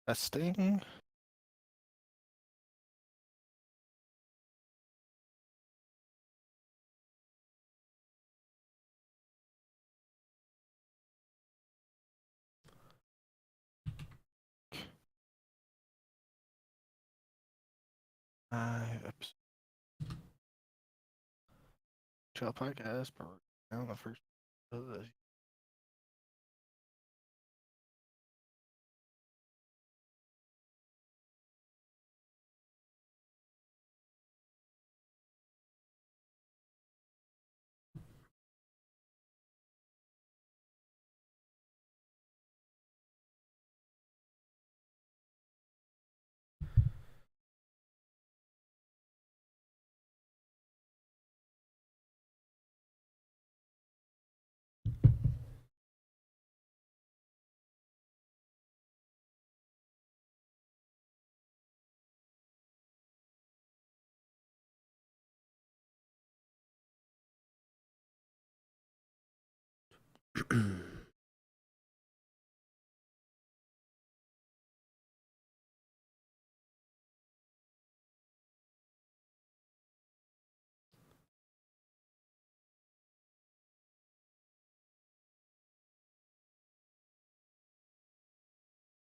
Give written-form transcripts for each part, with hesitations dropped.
Testing. Episode Chall Podcast. Now the first of the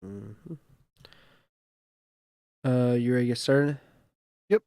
Mm-hmm. You ready to get started? Yep.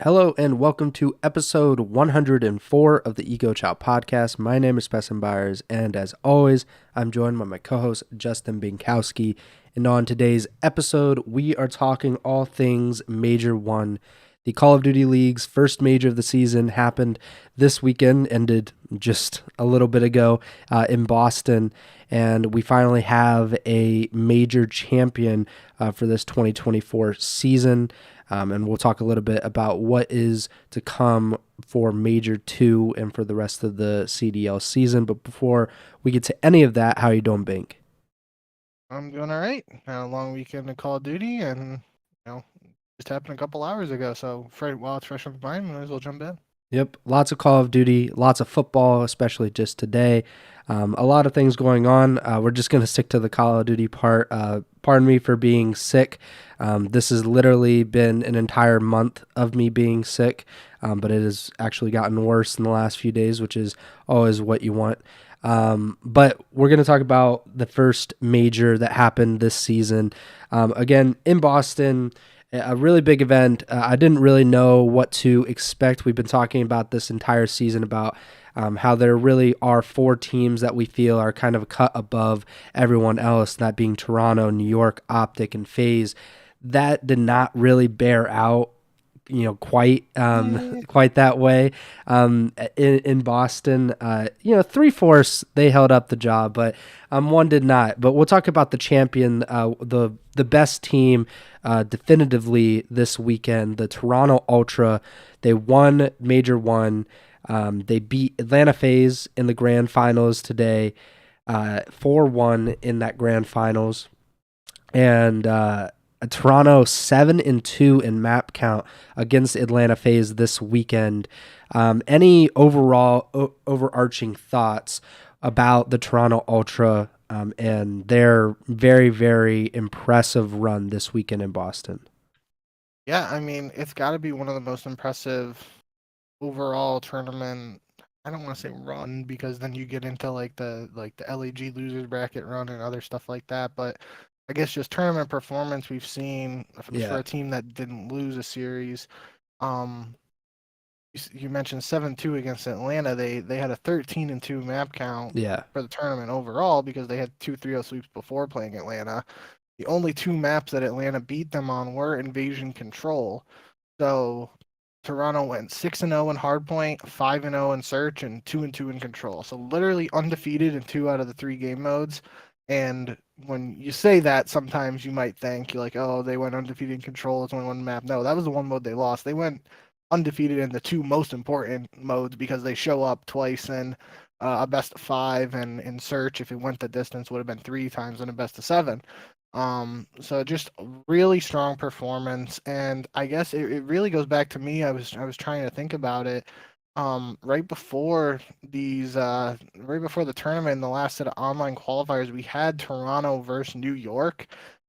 Hello and welcome to episode 104 of the Ego Chall Podcast. My name is Preston Byers, and as always, I'm joined by my co-host Justin Binkowski. And on today's episode, we are talking all things Major 1. The Call of Duty League's first major of the season happened this weekend, ended just a little bit ago in Boston, and we finally have a major champion for this 2024 season. And we'll talk a little bit about what is to come for Major 2 and for the rest of the CDL season. But before we get to any of that, how are you doing, Bink? I'm doing all right. Had a long weekend of Call of Duty, and just happened a couple hours ago. So while it's fresh on my mind, might as well jump in. Yep, lots of Call of Duty, lots of football, especially just today. A lot of things going on. We're just going to stick to the Call of Duty part. Pardon me for being sick. This has literally been an entire month of me being sick, but it has actually gotten worse in the last few days, which is always what you want. But we're going to talk about the first major that happened this season. Again, in Boston, a really big event. I didn't really know what to expect. We've been talking about this entire season about how there really are 4 teams that we feel are kind of a cut above everyone else, that being Toronto, New York, Optic, and FaZe. That did not really bear out, quite that way. In Boston, 3/4 they held up the job, but one did not. But we'll talk about the champion, the best team, definitively this weekend, the Toronto Ultra. They won Major 1. They beat Atlanta FaZe in the grand finals today, 4-1 in that grand finals, and Toronto 7-2 in map count against Atlanta FaZe this weekend. Any overarching thoughts about the Toronto Ultra and their very, very impressive run this weekend in Boston? Yeah, I mean, it's got to be one of the most impressive overall tournament. I don't want to say run because then you get into like the LEG losers bracket run and other stuff like that, but I guess just tournament performance we've seen for a team that didn't lose a series. You mentioned 7-2 against Atlanta. They had a 13-2 map count for the tournament overall because they had 2 3-0 sweeps before playing Atlanta. The only 2 maps that Atlanta beat them on were Invasion Control. So Toronto went 6-0 in Hardpoint, 5-0 in Search, and 2-2 in Control. So literally undefeated in 2 out of the 3 game modes. And when you say that, sometimes you might think you're like, oh, they went undefeated in Control. It's only one map. No, that was the one mode they lost. They went undefeated in the 2 most important modes because they show up twice in a best of 5, and in Search, if it went the distance, would have been 3 times in a best of 7. So just really strong performance, and I guess it really goes back to me. I was trying to think about it. right before the tournament, in the last set of online qualifiers, we had Toronto versus New York,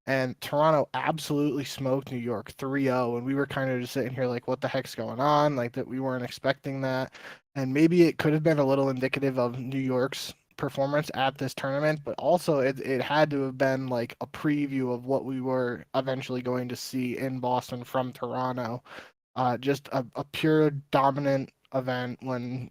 and Toronto absolutely smoked New York 3-0, and we were kind of just sitting here like, what the heck's going on? Like, that we weren't expecting that, and maybe it could have been a little indicative of New York's performance at this tournament, but also it had to have been like a preview of what we were eventually going to see in Boston from Toronto. Just a pure dominant event when,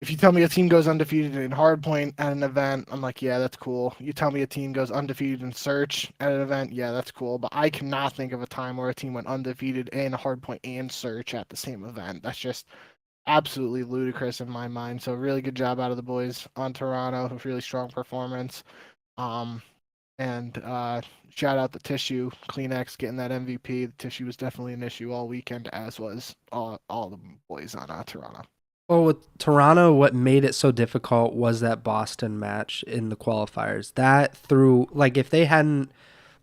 if you tell me a team goes undefeated in hardpoint at an event, I'm like, yeah, that's cool. You tell me a team goes undefeated in search at an event, yeah, that's cool. But I cannot think of a time where a team went undefeated in hardpoint and search at the same event. That's just absolutely ludicrous in my mind. So really good job out of the boys on Toronto. Really strong performance. And shout out the Tissue, Kleenex getting that MVP. The Tissue was definitely an issue all weekend, as was all the boys on Toronto. Well, with Toronto, what made it so difficult was that Boston match in the qualifiers. That through, like, if they hadn't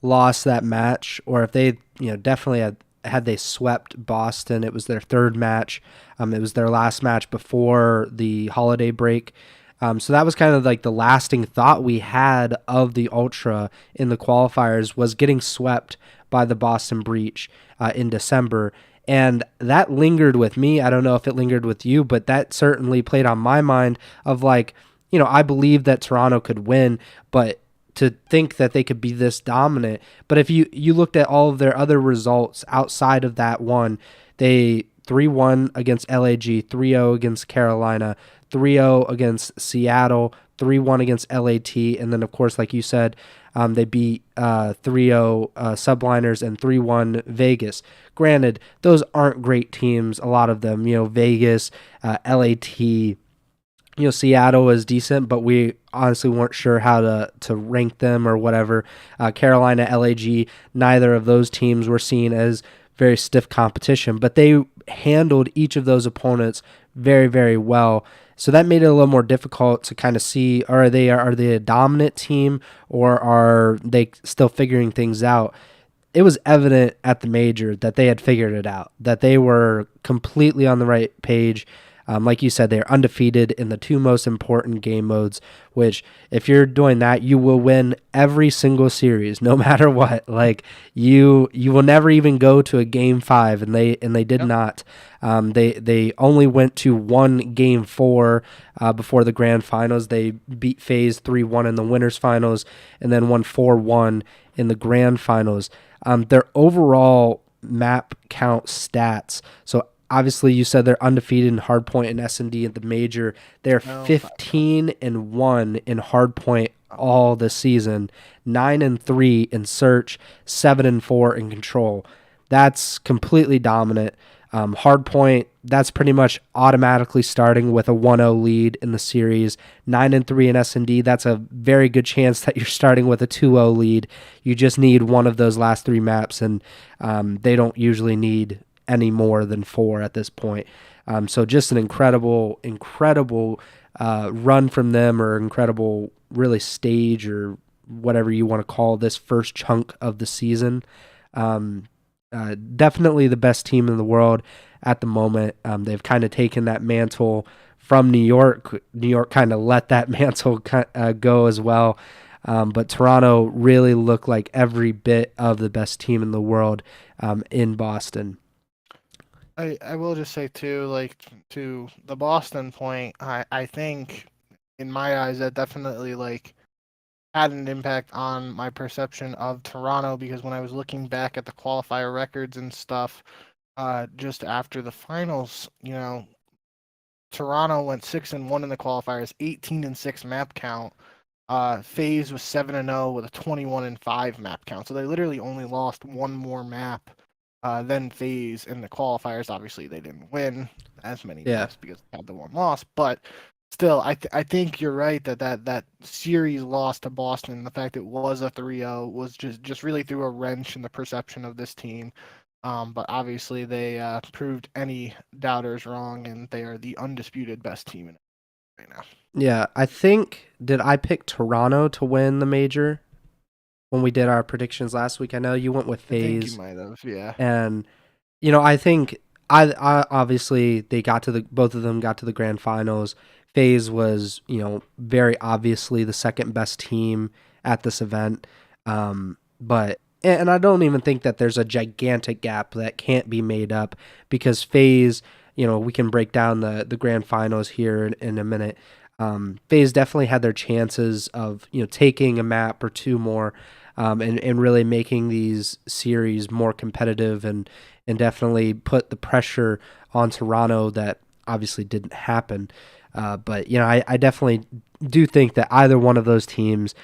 lost that match, or if they, definitely had they swept Boston, it was their third match. It was their last match before the holiday break. So that was kind of like the lasting thought we had of the Ultra in the qualifiers, was getting swept by the Boston Breach in December. And that lingered with me. I don't know if it lingered with you, but that certainly played on my mind of like, I believe that Toronto could win, but to think that they could be this dominant. But if you looked at all of their other results outside of that one, they 3-1 against LAG, 3-0 against Carolina, 3-0 against Seattle, 3-1 against LAT, and then, of course, like you said, they beat 3-0 Subliners and 3-1 Vegas. Granted, those aren't great teams, a lot of them. Vegas, LAT, Seattle is decent, but we honestly weren't sure how to rank them or whatever. Carolina, LAG, neither of those teams were seen as very stiff competition, but they handled each of those opponents very, very well. So that made it a little more difficult to kind of see, are they a dominant team, or are they still figuring things out? It was evident at the major that they had figured it out, that they were completely on the right page. Like you said, they're undefeated in the two most important game modes, which if you're doing that, you will win every single series, no matter what. Like you will never even go to a game 5, and they did not. They only went to one game 4 before the grand finals. They beat FaZe 3-1 in the winners finals, and then won 4-1 in the grand finals. Their overall map count stats. So obviously, you said they're undefeated in hardpoint and S&D at the major. They're 15-1 in hardpoint all this season, 9-3 in search, 7-4 in control. That's completely dominant. Hardpoint, that's pretty much automatically starting with a 1-0 lead in the series. 9-3 in S&D, that's a very good chance that you're starting with a 2-0 lead. You just need one of those last 3 maps, and they don't usually need any more than 4 at this point. So just an incredible run from them, or incredible really stage, or whatever you want to call this first chunk of the season. Definitely the best team in the world at the moment. They've kind of taken that mantle from New York. New York kind of let that mantle go as well. But Toronto really looked like every bit of the best team in the world in Boston. I will just say too, like, to the Boston point, I think in my eyes that definitely like had an impact on my perception of Toronto, because when I was looking back at the qualifier records and stuff, just after the finals, Toronto went 6-1 in the qualifiers, 18-6 map count. FaZe was 7-0 with a 21-5 map count. So they literally only lost one more map than FaZe in the qualifiers. Obviously, they didn't win as many maps because they had the one loss, but still, I think you're right that series loss to Boston, the fact it was a 3-0, was just really threw a wrench in the perception of this team. But obviously, they proved any doubters wrong, and they are the undisputed best team in it right now. Yeah, I think, did I pick Toronto to win the major when we did our predictions last week? I know you went with FaZe. I think you might have, yeah. And, I think I obviously they got to both of them got to the grand finals. FaZe was, very obviously the second best team at this event. But and I don't even think that there's a gigantic gap that can't be made up because FaZe, we can break down the grand finals here in a minute. FaZe definitely had their chances of, taking a map or two more, and really making these series more competitive and definitely put the pressure on Toronto that obviously didn't happen. But I definitely do think that either one of those teams,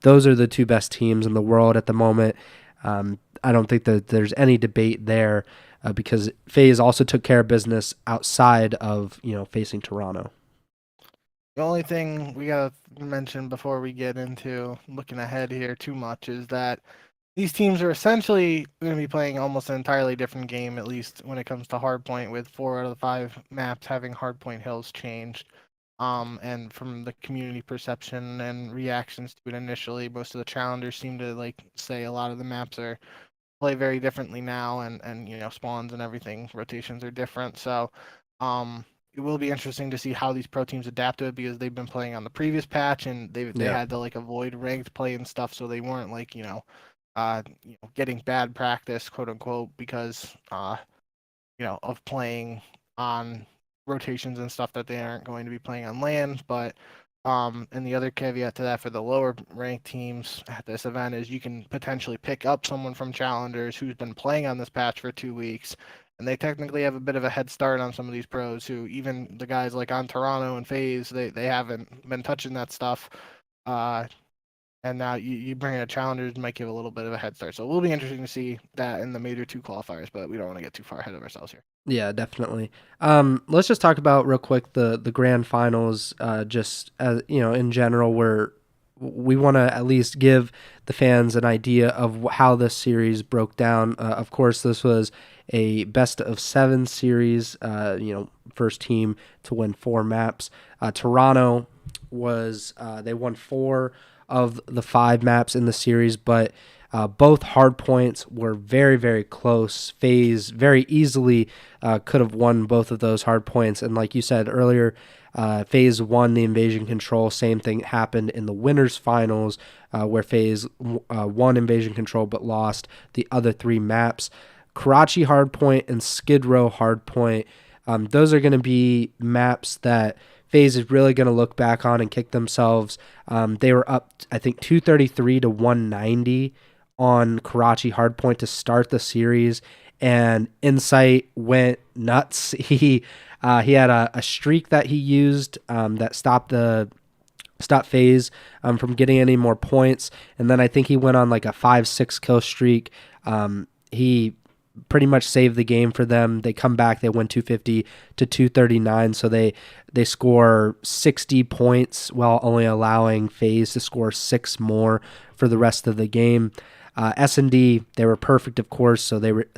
those are the two best teams in the world at the moment. I don't think that there's any debate there because FaZe also took care of business outside of facing Toronto. The only thing we gotta mention before we get into looking ahead here too much is that these teams are essentially going to be playing almost an entirely different game, at least when it comes to hardpoint, with 4 out of the 5 maps having hardpoint hills changed. And from the community perception and reactions to it initially, most of the challengers seem to say a lot of the maps are play very differently now, and spawns and everything, rotations are different. So, it will be interesting to see how these pro teams adapt to it because they've been playing on the previous patch and they had to avoid ranked play and stuff, so they weren't getting bad practice, quote unquote, because of playing on rotations and stuff that they aren't going to be playing on land. But and the other caveat to that for the lower ranked teams at this event is you can potentially pick up someone from challengers who's been playing on this patch for 2 weeks, and they technically have a bit of a head start on some of these pros who, even the guys like on Toronto and FaZe, they haven't been touching that stuff. And now you bring in a challengers might give a little bit of a head start. So it will be interesting to see that in the Major 2 qualifiers, but we don't want to get too far ahead of ourselves here. Yeah, definitely. Let's just talk about real quick the grand finals. Just as in general, where we want to at least give the fans an idea of how this series broke down. Of course, this was a best of 7 series. First team to win 4 maps. Toronto was they won 4 of the 5 maps in the series, but both hard points were very, very close. FaZe very easily could have won both of those hard points. And like you said earlier, FaZe won the invasion control. Same thing happened in the winners finals where FaZe won invasion control but lost the other 3 maps. Karachi hardpoint and Skid Row hardpoint, those are going to be maps that FaZe is really going to look back on and kick themselves. They were up, I think, 233 to 190 on Karachi hardpoint to start the series, and Insight went nuts. He had a streak that he used that stopped FaZe from getting any more points, and then I think he went on like a 5-6 kill streak. He pretty much saved the game for them. They come back, they win 250 to 239, so they score 60 points while only allowing FaZe to score 6 more for the rest of the game. S&D, they were perfect, of course, so they were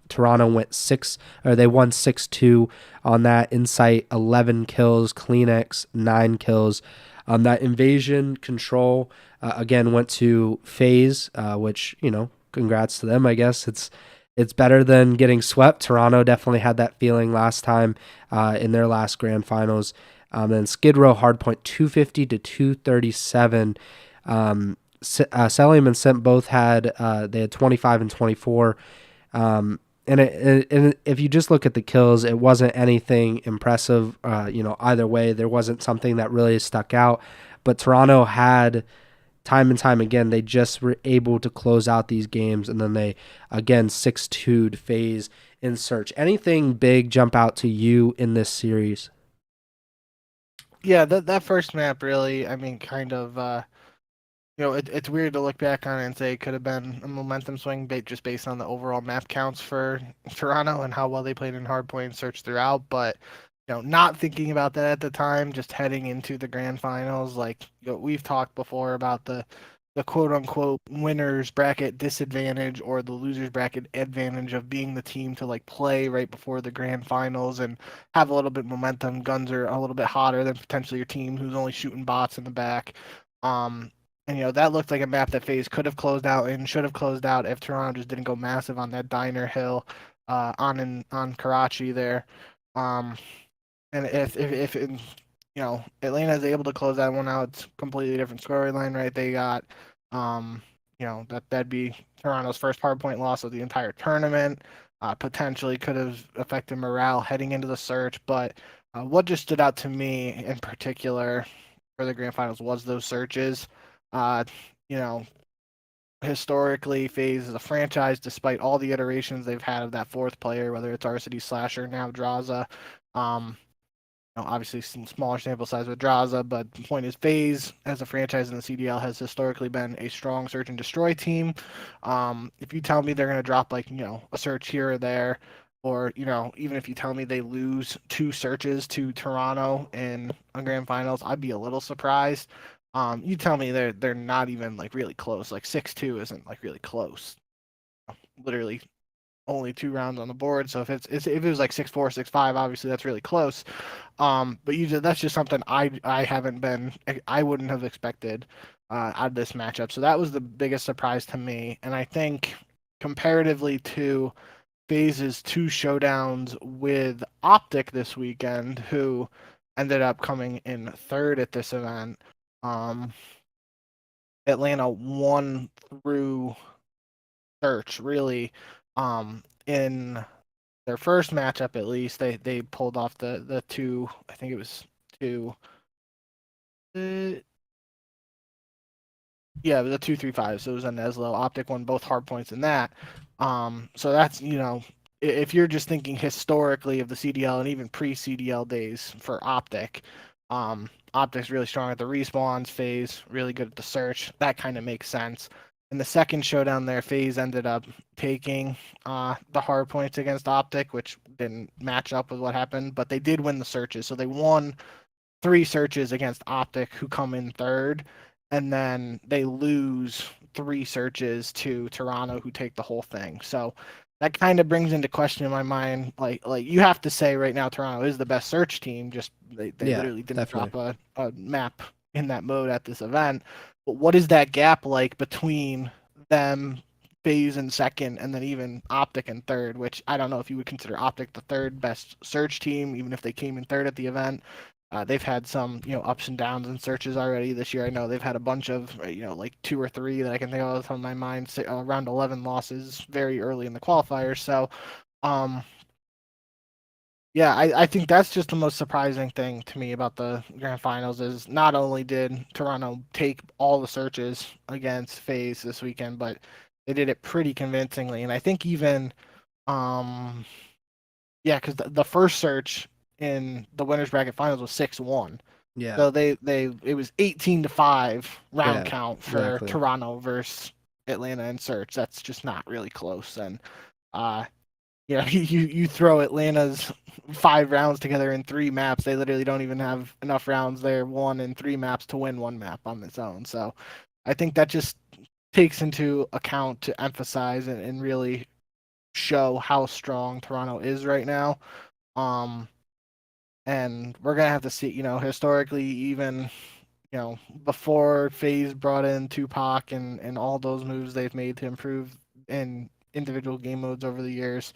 Toronto won 6-2 on that. Insight 11 kills, Kleenex 9 kills. That invasion control again went to FaZe, which congrats to them. I guess it's better than getting swept. Toronto definitely had that feeling last time in their last grand finals. Then Skid Row hardpoint 250 to 237. Selim and Simp both had they had 25 and 24. And if you just look at the kills, it wasn't anything impressive. Either way, there wasn't something that really stuck out. But Toronto had, time and time again, they just were able to close out these games, and then they again 6-2'd FaZe in search. Anything big jump out to you in this series? Yeah, that first map really, kind of. It's weird to look back on it and say it could have been a momentum swing just based on the overall map counts for Toronto and how well they played in hardpoint search throughout. But not thinking about that at the time, just heading into the grand finals, we've talked before about the quote unquote winners bracket disadvantage or the losers bracket advantage of being the team to play right before the grand finals and have a little bit of momentum. Guns are a little bit hotter than potentially your team who's only shooting bots in the back. And that looked like a map that FaZe could have closed out and should have closed out if Toronto just didn't go massive on that diner hill. on Karachi there. And if Atlanta is able to close that one out, it's a completely different storyline, right? They got, that'd be Toronto's first hardpoint loss of the entire tournament. Potentially could have affected morale heading into the search, but what just stood out to me in particular for the grand finals was those searches. Uh, you know, Historically, FaZe is a franchise, despite all the iterations they've had of that fourth player, whether it's RCD Slasher, now Draza. Obviously some smaller sample size with Draza, but the point is FaZe as a franchise in the CDL has historically been a strong search and destroy team. If you tell me they're going to drop a search here or there, or even if you tell me they lose 2 searches to Toronto in a grand finals, I'd be a little surprised. You tell me they're not even really close. 6-2 isn't really close. Literally only 2 rounds on the board. So if it was 6-4, 6-5, obviously that's really close. But that's just something I wouldn't have expected out of this matchup. So that was the biggest surprise to me. And I think comparatively to FaZe's 2 showdowns with Optic this weekend, who ended up coming in 3rd at this event, Atlanta won through search, really. In their first matchup, at least, they pulled off the 2, I think it was 2. The 2-3-5. So it was a NYSL. Optic won both hard points in that. So that's, if you're just thinking historically of the CDL and even pre-CDL days for Optic, Optic's really strong at the respawns, FaZe really good at the search. That kind of makes sense. In the second showdown there, FaZe ended up taking the hard points against Optic, which didn't match up with what happened, but they did win the searches. So they won 3 searches against Optic, who come in 3rd, and then they lose 3 searches to Toronto, who take the whole thing. So that kind of brings into question in my mind, like you have to say right now Toronto is the best search team. Just they literally didn't drop a map in that mode at this event. But what is that gap like between them, FaZe in 2nd, and then even Optic in 3rd? Which I don't know if you would consider Optic the 3rd best search team, even if they came in 3rd at the event. They've had some, ups and downs in searches already this year. I know they've had a bunch of, 2 or 3 that I can think of off the top of my mind. Around 11 losses very early in the qualifiers. So, I think that's just the most surprising thing to me about the grand finals is not only did Toronto take all the searches against FaZe this weekend, but they did it pretty convincingly. And I think even, because the first search in the winners bracket finals was 6-1. Yeah. So it was 18-5 round count for Toronto versus Atlanta in search. That's just not really close. And you throw Atlanta's 5 rounds together in 3 maps, they literally don't even have enough rounds there, 1 and 3 maps to win 1 map on its own. So I think that just takes into account to emphasize and really show how strong Toronto is right now. And we're going to have to see, historically, even, before FaZe brought in Tupac and all those moves they've made to improve in individual game modes over the years,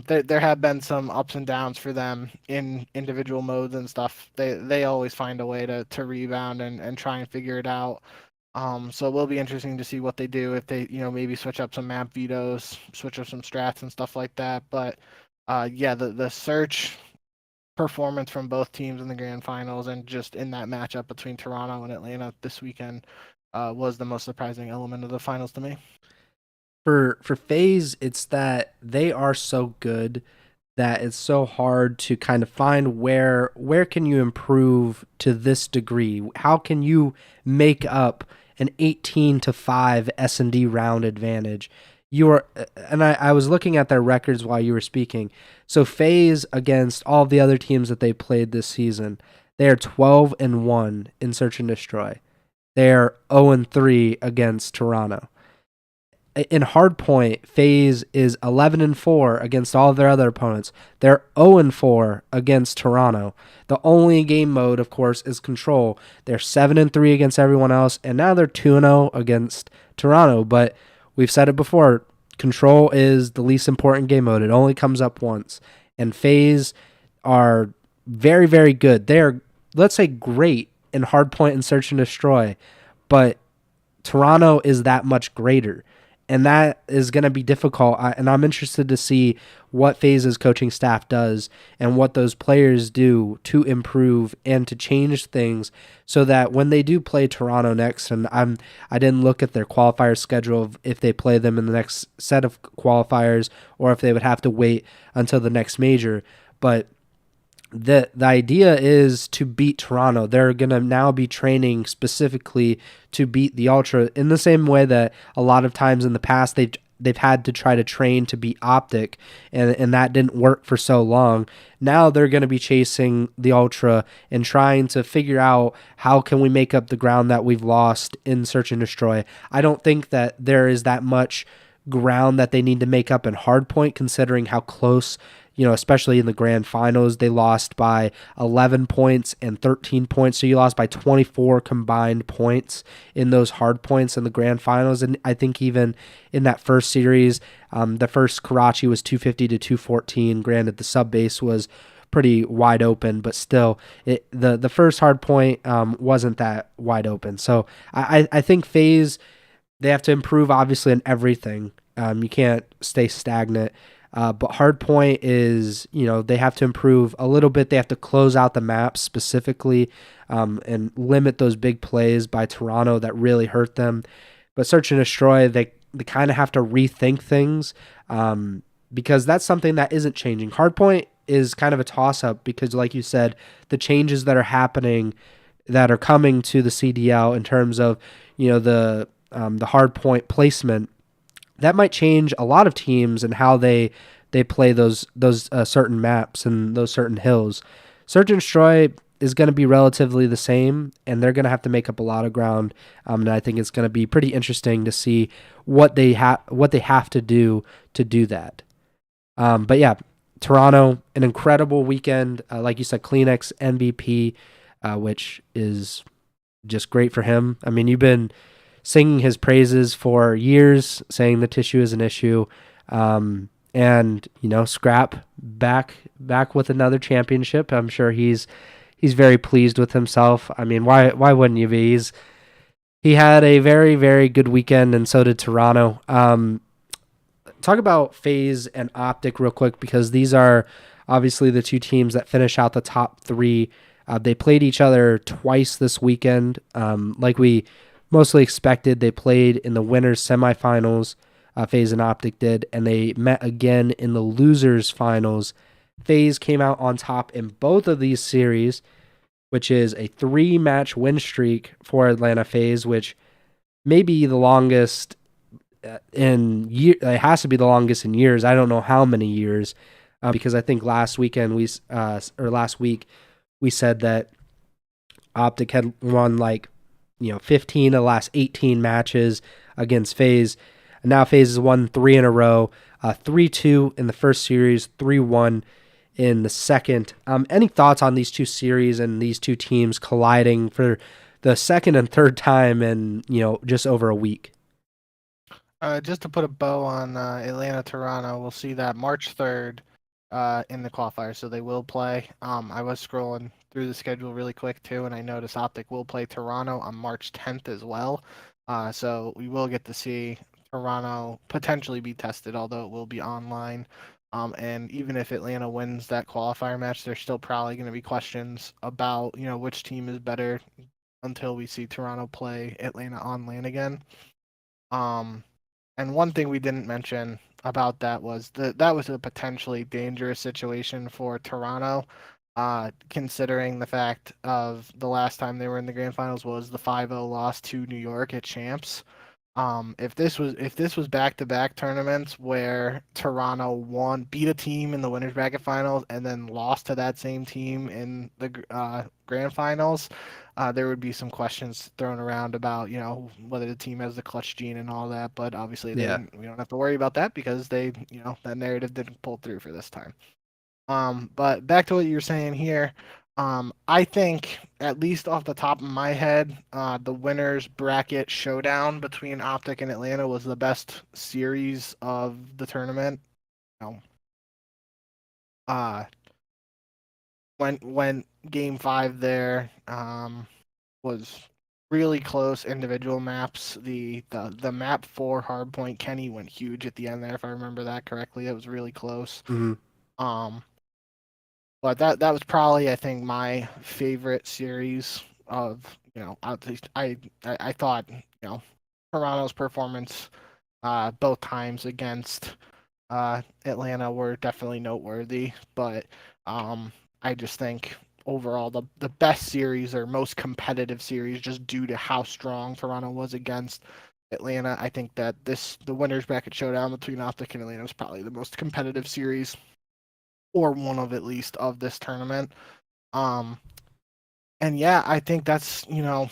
there have been some ups and downs for them in individual modes and stuff. They always find a way to rebound and try and figure it out. So it will be interesting to see what they do if they, maybe switch up some map vetoes, switch up some strats and stuff like that. But the search performance from both teams in the grand finals and just in that matchup between Toronto and Atlanta this weekend was the most surprising element of the finals to me. For FaZe, it's that they are so good that it's so hard to kind of find where can you improve to this degree? How can you make up an 18-5 S&D round advantage? I was looking at their records while you were speaking. So FaZe against all the other teams that they played this season, they are 12-1 in search and destroy. They are 0-3 against Toronto. In hardpoint, FaZe is 11-4 against all of their other opponents. They're 0-4 against Toronto. The only game mode, of course, is control. They're 7-3 against everyone else, and now they're 2-0 against Toronto. But we've said it before, Control is the least important game mode. It only comes up once. And FaZe are very, very good. They are, let's say, great in Hardpoint and Search and Destroy, but Toronto is that much greater. And that is going to be difficult. And I'm interested to see what FaZe's coaching staff does and what those players do to improve and to change things so that when they do play Toronto next, and I didn't look at their qualifier schedule of if they play them in the next set of qualifiers or if they would have to wait until the next major. But the idea is to beat Toronto. They're going to now be training specifically to beat the Ultra in the same way that a lot of times in the past they've had to try to train to beat Optic, and that didn't work for so long. Now they're going to be chasing the Ultra and trying to figure out how can we make up the ground that we've lost in Search and Destroy. I don't think that there is that much ground that they need to make up in Hardpoint, considering how close, especially in the grand finals, they lost by 11 points and 13 points. So you lost by 24 combined points in those hard points in the grand finals. And I think even in that first series, the first Karachi was 250 to 214. Granted, the sub base was pretty wide open, but still, the first hard point wasn't that wide open. So I think FaZe, they have to improve, obviously, in everything. You can't stay stagnant. But Hardpoint is, they have to improve a little bit. They have to close out the map specifically and limit those big plays by Toronto that really hurt them. But Search and Destroy, they kind of have to rethink things because that's something that isn't changing. Hardpoint is kind of a toss-up because, like you said, the changes that are happening, that are coming to the CDL in terms of, the Hardpoint placement, that might change a lot of teams and how they play those certain maps and those certain hills. Search and Destroy is going to be relatively the same, and they're going to have to make up a lot of ground. And I think it's going to be pretty interesting to see what they have to do that. But yeah, Toronto, an incredible weekend. Like you said, Kleenex MVP, which is just great for him. I mean, you've been singing his praises for years, saying the tissue is an issue, and Scrap back with another championship. I'm sure he's very pleased with himself. I mean, why wouldn't you be? He had a very, very good weekend, and so did Toronto. Talk about FaZe and Optic real quick, because these are obviously the two teams that finish out the top three. They played each other twice this weekend, like we mostly expected. They played in the winners semifinals, FaZe and Optic did, and they met again in the losers finals. FaZe came out on top in both of these series, which is a 3-match win streak for Atlanta FaZe, which may be the longest in years. It has to be the longest in years. I don't know how many years, because I think last week we said that Optic had won 15 of the last 18 matches against FaZe. And now FaZe has won 3 in a row, 3-2 in the first series, 3-1 in the second. Any thoughts on these two series and these two teams colliding for the second and third time in, just over a week? Just to put a bow on Atlanta-Toronto, we'll see that March 3rd in the qualifier, so they will play. I was scrolling through the schedule really quick too, and I noticed Optic will play Toronto on March 10th as well. So we will get to see Toronto potentially be tested, although it will be online. And even if Atlanta wins that qualifier match, there's still probably going to be questions about, which team is better until we see Toronto play Atlanta on LAN again. And one thing we didn't mention about that was that was a potentially dangerous situation for Toronto, considering the fact of the last time they were in the grand finals was the 5-0 loss to New York at Champs. If this was back-to-back tournaments where Toronto beat a team in the winners bracket finals and then lost to that same team in the grand finals, there would be some questions thrown around about whether the team has the clutch gene and all that. But obviously, we don't have to worry about that because that narrative didn't pull through for this time. But back to what you were saying here. I think, at least off the top of my head, the winners bracket showdown between Optic and Atlanta was the best series of the tournament. You know, uh, when Game 5 there was really close individual maps. The map 4 hardpoint Kenny went huge at the end there, if I remember that correctly. It was really close. Um, but that was probably, I think, my favorite series of, at least I thought, Toronto's performance both times against Atlanta were definitely noteworthy, but I just think overall the best series or most competitive series, just due to how strong Toronto was against Atlanta. I think that the winners bracket showdown between Optic and Atlanta was probably the most competitive series, or one of, at least, of this tournament. Um, and yeah, I think that's, the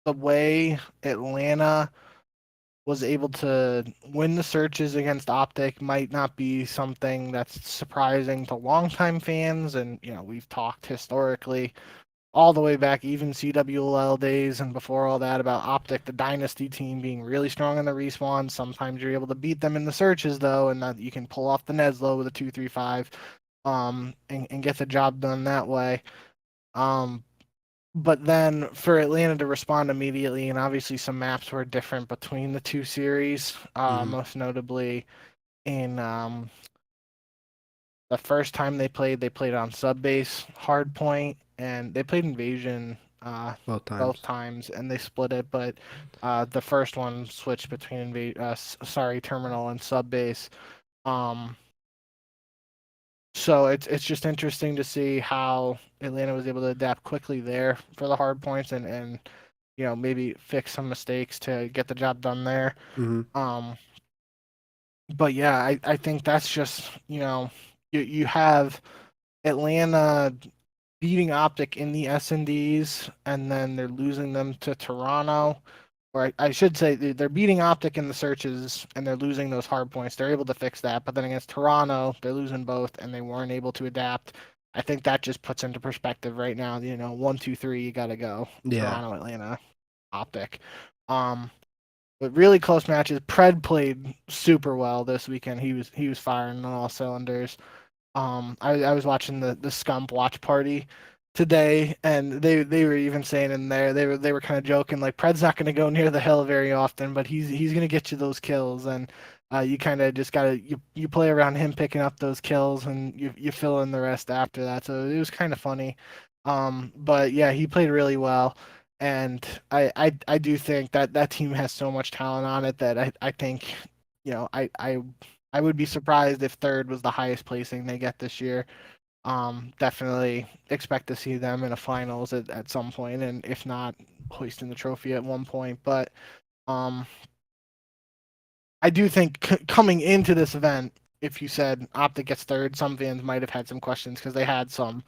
way Atlanta was able to win the searches against Optic might not be something that's surprising to longtime fans. And, we've talked historically all the way back, even CWL days and before all that, about Optic, the dynasty team, being really strong in the respawn. Sometimes you're able to beat them in the searches, though, and that you can pull off the Neslo with a 2-3-5, and get the job done that way. But then for Atlanta to respond immediately, and obviously some maps were different between the two series, most notably in the first time they played on sub-base hardpoint, and they played Invasion both times, and they split it. But the first one switched between terminal and sub-base. So it's just interesting to see how Atlanta was able to adapt quickly there for the hard points, and maybe fix some mistakes to get the job done there. But yeah, I think that's just, you have Atlanta beating Optic in the S&Ds, and then they're losing them to Toronto. Or I should say they're beating Optic in the searches, and they're losing those hard points. They're able to fix that, but then against Toronto, they're losing both, and they weren't able to adapt. I think that just puts into perspective right now. 1, 2, 3, you got to go. Yeah. Toronto, Atlanta, Optic. But really close matches. Pred played super well this weekend. He was firing on all cylinders. I was watching the Scump watch party today, and they were even saying in there, they were kind of joking, like, Pred's not going to go near the hill very often, but he's going to get you those kills, and you kind of just gotta you play around him picking up those kills, and you fill in the rest after that. So it was kind of funny. But yeah, he played really well, and I do think that team has so much talent on it that I think, I would be surprised if third was the highest placing they get this year. Definitely expect to see them in a finals at some point, and if not, hoisting the trophy at one point. But I do think coming into this event, if you said Optic gets third, some fans might have had some questions, because they had some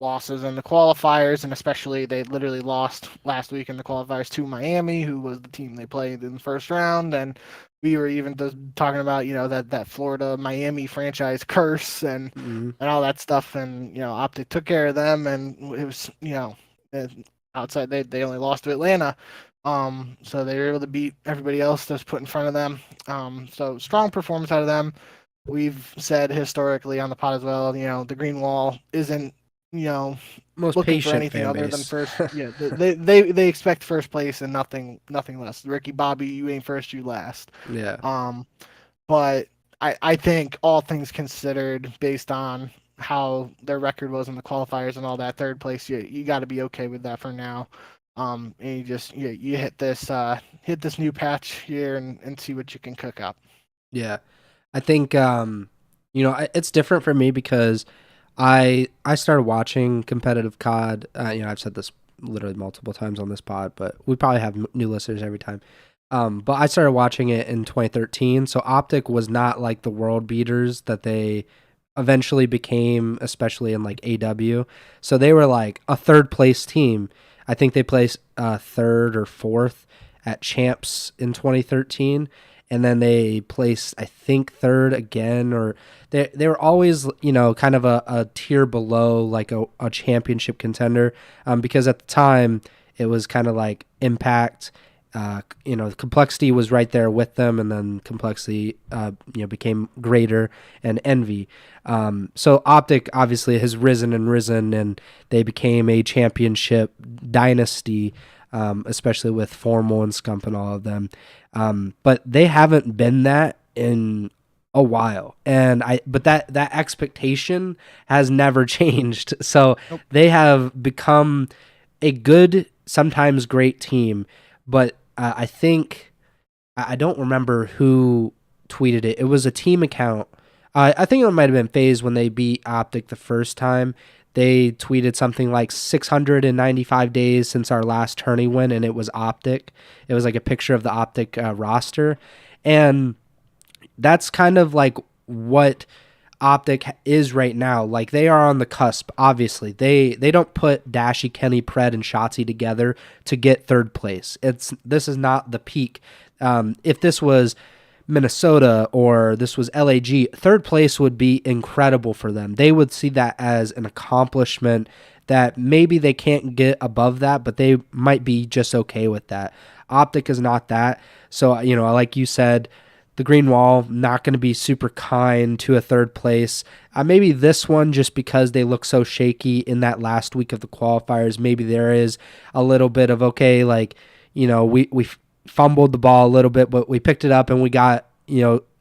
losses in the qualifiers, and especially they literally lost last week in the qualifiers to Miami, who was the team they played in the first round. And we were even talking about, that Florida Miami franchise curse and all that stuff, and Optic took care of them, and it was, outside they only lost to Atlanta, so they were able to beat everybody else that's put in front of them. So strong performance out of them. We've said historically on the pod as well, the Green Wall isn't, most looking for anything other than first. Yeah, they expect first place and nothing less. Ricky Bobby, you ain't first, you last. Yeah. But I think, all things considered, based on how their record was in the qualifiers and all that, third place, you got to be okay with that for now. And you just you hit this new patch here and see what you can cook up. Yeah, I think it's different for me because I started watching competitive COD. I've said this literally multiple times on this pod, but we probably have new listeners every time. But I started watching it in 2013, so Optic was not like the world beaters that they eventually became, especially in like AW. So they were like a third place team. I think they placed third or fourth at Champs in 2013. and then they placed, I think, third again, or they were always, kind of a tier below, like a championship contender, because at the time it was kind of like Impact. Complexity was right there with them, and then Complexity, became greater, and Envy. So Optic obviously has risen, and they became a championship dynasty, especially with Formal and Scump and all of them. But they haven't been that in a while, but that expectation has never changed. So They have become a good, sometimes great team, but I think, I don't remember who tweeted it. It was a team account. I think it might have been FaZe when they beat Optic the first time. They tweeted something like 695 days since our last tourney win, and it was Optic. It was like a picture of the Optic roster. And that's kind of like what Optic is right now. Like, they are on the cusp, obviously. They don't put Dashy, Kenny, Pred, and Shotzi together to get third place. This is not the peak. If this was Minnesota or this was LAG, third place would be incredible for them. They would see that as an accomplishment that maybe they can't get above that, but they might be just okay with that. Optic is not that. So, like you said, the green wall, not going to be super kind to a third place. Maybe this one, just because they look so shaky in that last week of the qualifiers, maybe there is a little bit of, okay, like, we fumbled the ball a little bit, but we picked it up and we got,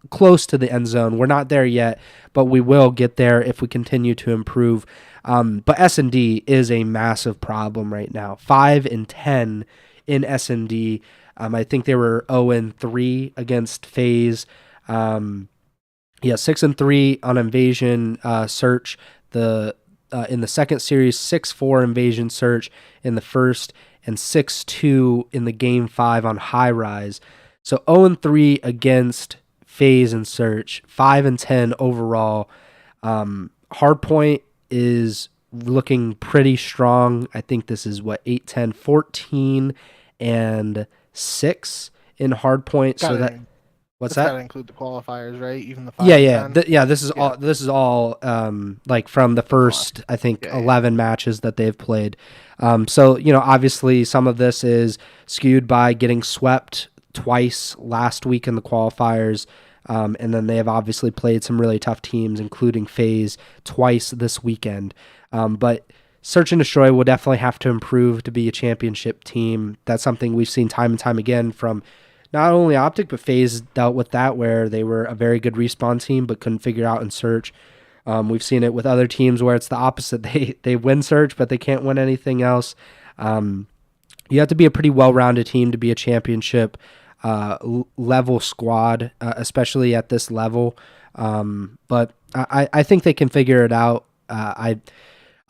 close to the end zone. We're not there yet, but we will get there if we continue to improve. But S&D is a massive problem right now. 5-10 in S&D. I think they were 0-3 against FaZe. 6-3 on Invasion Search. In the second series, 6-4 Invasion Search in the first, and 6-2 in the Game 5 on High Rise. So 0-3 against FaZe and Search, 5-10 overall. Hardpoint is looking pretty strong. I think this is 8-10, 14 and 6 in hardpoint. So that what's that? Got to include the qualifiers, right? Even the 5 This is all. This is all like from the first, I think, 11 matches that they've played. So obviously some of this is skewed by getting swept twice last week in the qualifiers, and then they have obviously played some really tough teams, including FaZe, twice this weekend. But Search and Destroy will definitely have to improve to be a championship team. That's something we've seen time and time again from not only Optic, but FaZe dealt with that, where they were a very good respawn team but couldn't figure out in Search. We've seen it with other teams where it's the opposite. They win Search, but they can't win anything else. You have to be a pretty well-rounded team to be a championship level squad, especially at this level. But I think they can figure it out. I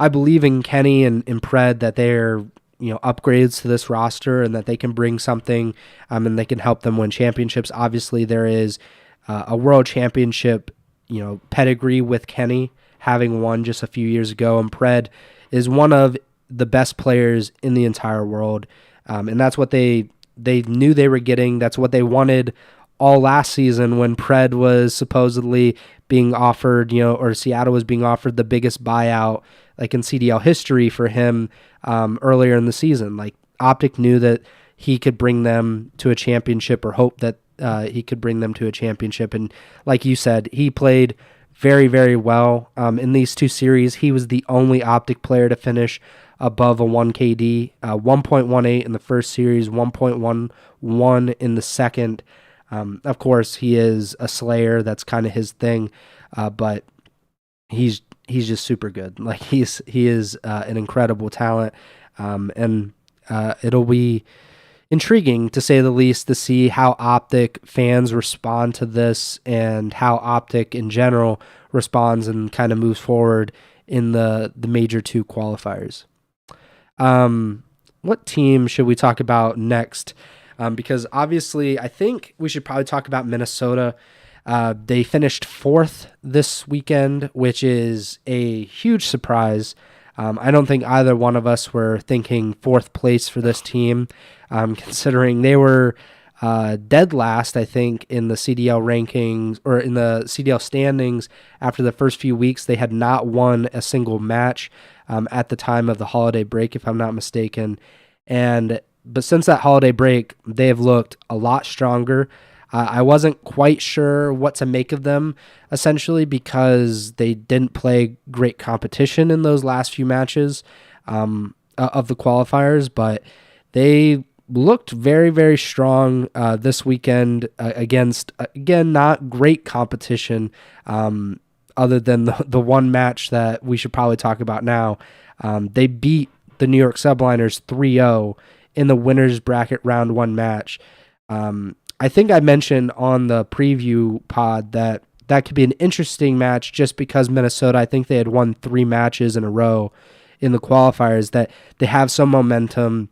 believe in Kenny and Pred that they're upgrades to this roster and that they can bring something, and they can help them win championships. Obviously, there is a world championship pedigree with Kenny, having won just a few years ago, and Pred is one of the best players in the entire world, and that's what they knew they were getting. That's what they wanted all last season when Pred was supposedly being offered, or Seattle was being offered the biggest buyout like in CDL history for him earlier in the season. Like, Optic knew that he could bring them to a championship, or hope that he could bring them to a championship. And like you said, he played very, very well. In these two series, he was the only Optic player to finish above a 1 KD, 1.18 in the first series, 1.11 in the second. Of course, he is a slayer. That's kind of his thing. But he's just super good. Like, he is an incredible talent. And it'll be intriguing, to say the least, to see how Optic fans respond to this, and how Optic in general responds and kind of moves forward in the major 2 qualifiers. What team should we talk about next? Because obviously I think we should probably talk about Minnesota. They finished 4th this weekend, which is a huge surprise. I don't think either one of us were thinking 4th place for this team, considering they were dead last, I think, in the CDL rankings or in the CDL standings. After the first few weeks, they had not won a single match at the time of the holiday break, if I'm not mistaken. But since that holiday break, they have looked a lot stronger. I wasn't quite sure what to make of them, essentially, because they didn't play great competition in those last few matches of the qualifiers, but they looked very, very strong this weekend against, again, not great competition other than the one match that we should probably talk about now. They beat the New York Subliners 3-0 in the winner's bracket round one match. I think I mentioned on the preview pod that could be an interesting match just because Minnesota, I think they had won 3 matches in a row in the qualifiers, that they have some momentum.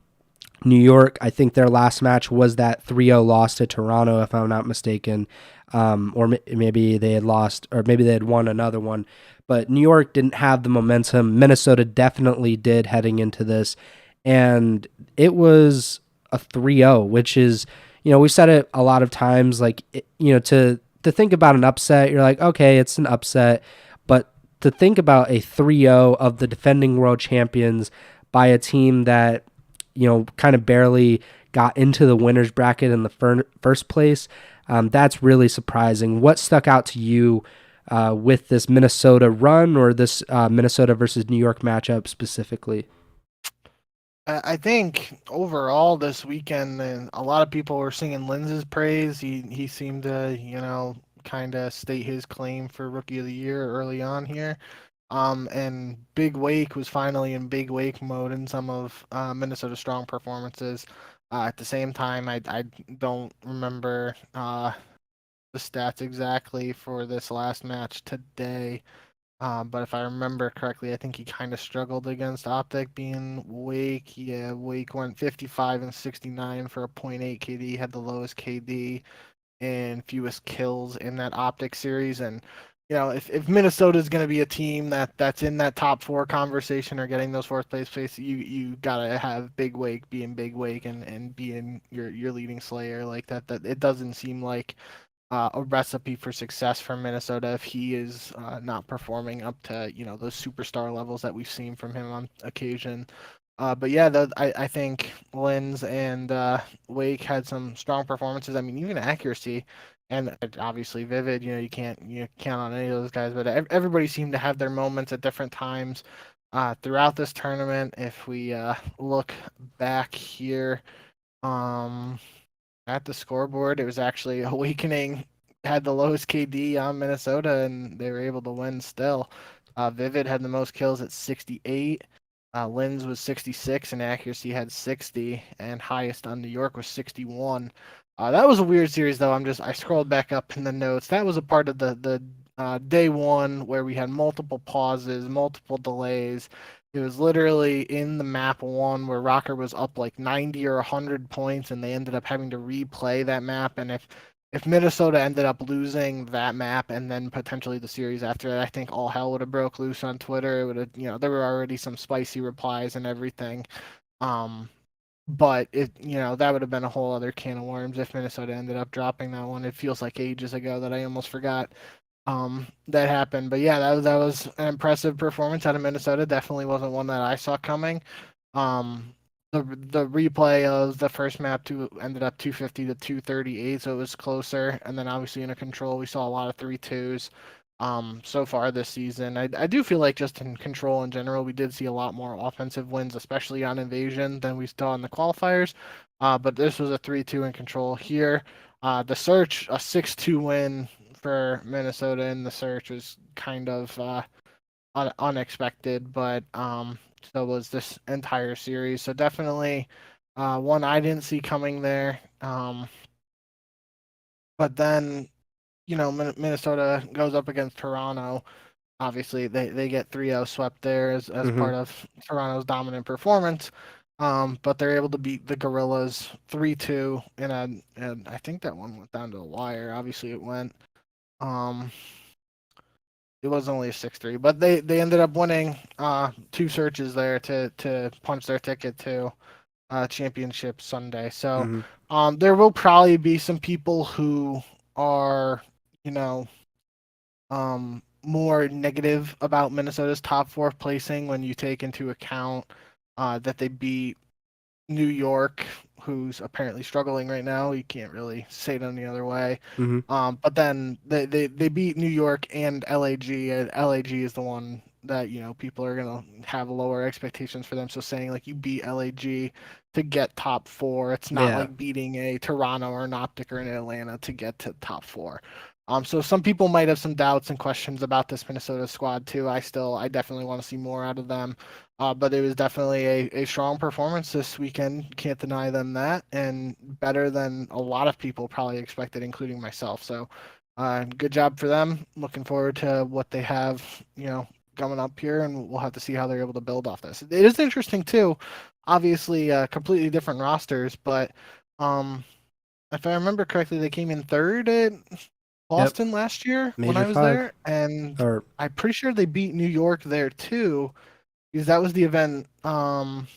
New York, I think their last match was that 3-0 loss to Toronto, if I'm not mistaken. Maybe they had lost, or maybe they had won another one. But New York didn't have the momentum. Minnesota definitely did heading into this. And it was a 3-0, which is, we've said it a lot of times, like, to think about an upset, you're like, okay, it's an upset. But to think about a 3-0 of the defending world champions by a team that, kind of barely got into the winner's bracket in the first place, that's really surprising. What stuck out to you with this Minnesota run, or this Minnesota versus New York matchup specifically? I think overall this weekend, a lot of people were singing Linz's praise. He seemed to, kind of state his claim for Rookie of the Year early on here. And Big Wake was finally in Big Wake mode in some of Minnesota's strong performances. At the same time, I don't remember the stats exactly for this last match today. But if I remember correctly, I think he kind of struggled against Optic being Wake. Yeah, Wake went 55 and 69 for a .8 KD, had the lowest KD and fewest kills in that Optic series. And if Minnesota is going to be a team that's in that top 4 conversation or getting those fourth place places, you gotta have Big Wake being Big Wake and being your leading slayer like that. That it doesn't seem like a recipe for success for Minnesota if he is not performing up to those superstar levels that we've seen from him on occasion. But yeah, I think Linz and Wake had some strong performances. I mean, even accuracy, and obviously Vivid. You can't count on any of those guys, but everybody seemed to have their moments at different times throughout this tournament. If we look back here, at the scoreboard, it was actually Awakening had the lowest KD on Minnesota, and they were able to win still. Vivid had the most kills at 68. Linz was 66, and accuracy had 60, and highest on New York was 61. That was a weird series, though. I scrolled back up in the notes. That was a part of the day one where we had multiple pauses, multiple delays. It was literally in the map one where Rocker was up like 90 or 100 points, and they ended up having to replay that map. And if Minnesota ended up losing that map and then potentially the series after that, I think all hell would have broke loose on Twitter. It would have, there were already some spicy replies and everything. But that would have been a whole other can of worms if Minnesota ended up dropping that one. It feels like ages ago that I almost forgot that happened. But yeah, that was an impressive performance out of Minnesota. Definitely wasn't one that I saw coming. The replay of the first map ended up 250 to 238, so it was closer. And then obviously in a control, we saw a lot of 3-2s so far this season. I do feel like just in control in general, we did see a lot more offensive wins, especially on invasion, than we saw in the qualifiers. But this was a 3-2 in control here. The search, a 6-2 win for Minnesota in the search was kind of unexpected, but so was this entire series. So definitely one I didn't see coming there. But then, Minnesota goes up against Toronto. Obviously, they get 3-0 swept there as part of Toronto's dominant performance. But they're able to beat the Gorillas 3-2 and I think that one went down to the wire. Obviously, it went. It was only a 6-3, but they ended up winning 2 searches there to punch their ticket to championship Sunday. So there will probably be some people who are, more negative about Minnesota's top 4 placing when you take into account that they beat New York, who's apparently struggling right now. You can't really say it any other way. But then they beat New York and LAG, and LAG is the one that people are gonna have lower expectations for them. So saying like you beat LAG to get top 4, it's not like beating a Toronto or an Optic or an Atlanta to get to top 4. So some people might have some doubts and questions about this Minnesota squad too. I definitely want to see more out of them. But it was definitely a strong performance this weekend. Can't deny them that, and better than a lot of people probably expected, including myself. So good job for them. Looking forward to what they have, coming up here, and we'll have to see how they're able to build off this. It is interesting too. Obviously, completely different rosters, but if I remember correctly, they came in third at Boston last year when I was there, and I'm pretty sure they beat New York there too, because that was the event. New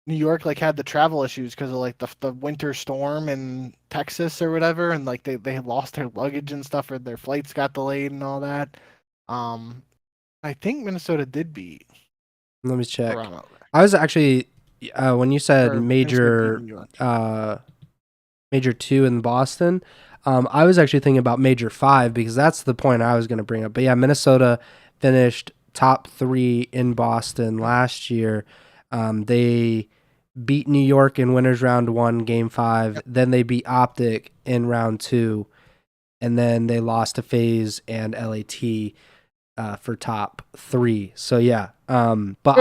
York had the travel issues because of the winter storm in Texas or whatever, and they had lost their luggage and stuff, or their flights got delayed and all that. I think Minnesota did beat. Let me check. Toronto. I was actually when you said major 2 in Boston. I was actually thinking about Major 5 because that's the point I was going to bring up. But yeah, Minnesota finished top 3 in Boston last year. They beat New York in winners round 1, game 5. Then they beat Optic in round 2. And then they lost to FaZe and LAT for top 3. So yeah. But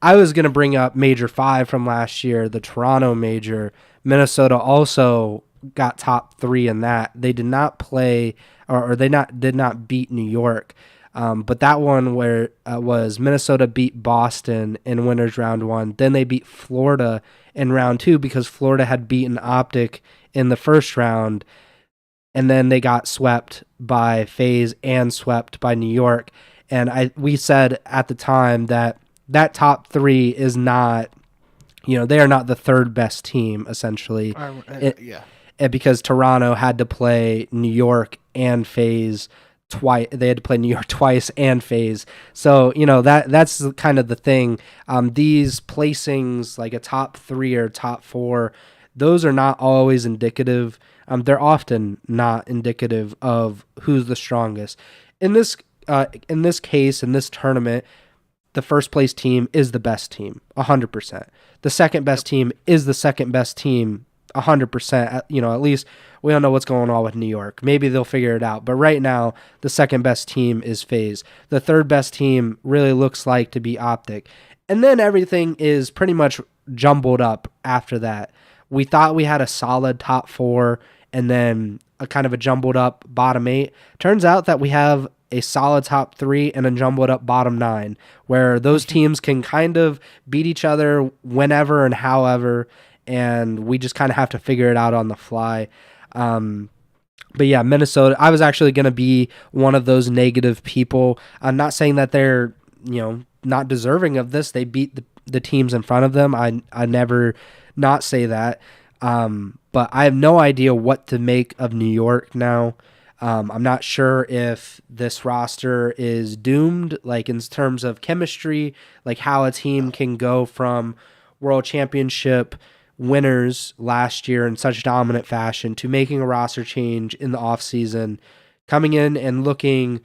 I was going to bring up Major 5 from last year, the Toronto Major. Minnesota also got top 3 in that. They did not play, or they did not beat New York. But that one where was Minnesota beat Boston in winners round 1. Then they beat Florida in round 2 because Florida had beaten Optic in the first round. And then they got swept by FaZe and swept by New York. And we said at the time that top 3 is not, they are not the third best team, essentially. Because Toronto had to play New York and FaZe twice. They had to play New York twice and FaZe. So, that's kind of the thing. These placings, like a top 3 or top 4, those are not always indicative. They're often not indicative of who's the strongest. In this case, in this tournament, the first place team is the best team, 100%. The second best team is the second best team, 100%. At least we don't know what's going on with New York. Maybe they'll figure it out. But right now, the second best team is FaZe. The third best team really looks like to be Optic. And then everything is pretty much jumbled up after that. We thought we had a solid top 4 and then a kind of a jumbled up bottom 8. Turns out that we have a solid top 3 and a jumbled up bottom 9, where those teams can kind of beat each other whenever and however, and we just kind of have to figure it out on the fly. But yeah, Minnesota, I was actually going to be one of those negative people. I'm not saying that they're, not deserving of this. They beat the teams in front of them. I never not say that. But I have no idea what to make of New York now. I'm not sure if this roster is doomed, like in terms of chemistry, like how a team can go from World Championship winners last year in such dominant fashion to making a roster change in the offseason, coming in and looking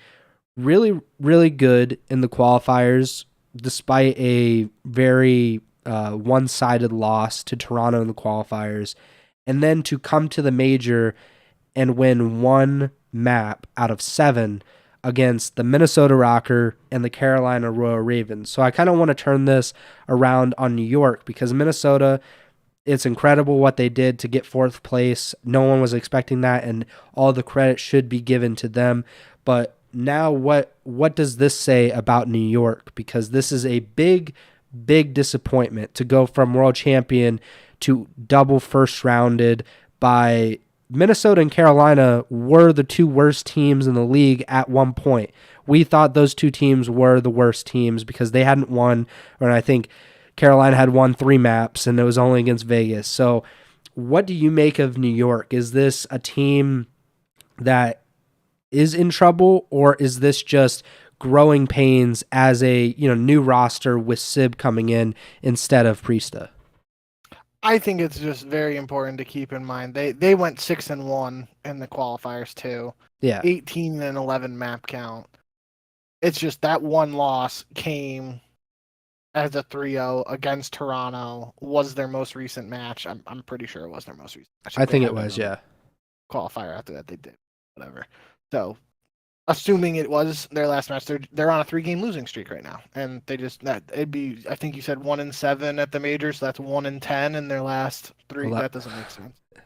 really, really good in the qualifiers, despite a very one-sided loss to Toronto in the qualifiers, and then to come to the major and win 1 map out of 7 against the Minnesota Rocker and the Carolina Royal Ravens. So I kind of want to turn this around on New York, because Minnesota, it's incredible what they did to get 4th place. No one was expecting that, and all the credit should be given to them. But now what does this say about New York? Because this is a big disappointment to go from world champion to double first rounded by Minnesota and Carolina were the 2 worst teams in the league at one point. We thought those 2 teams were the worst teams because they hadn't won, or I think Carolina had won 3 maps, and it was only against Vegas. So what do you make of New York? Is this a team that is in trouble, or is this just growing pains as a new roster with Sib coming in instead of Priesta? I think it's just very important to keep in mind they went 6-1 in the qualifiers too. Yeah, 18-11 map count. It's just that one loss came as a 3-0 against Toronto. Was their most recent match. I'm pretty sure it was their most recent match. I think it was, yeah. Qualifier after that they did whatever. So assuming it was their last match, they're on a 3-game losing streak right now, and it'd be, I think you said 1-7 at the major, so that's 1-10 in their last 3. That doesn't make sense. It'd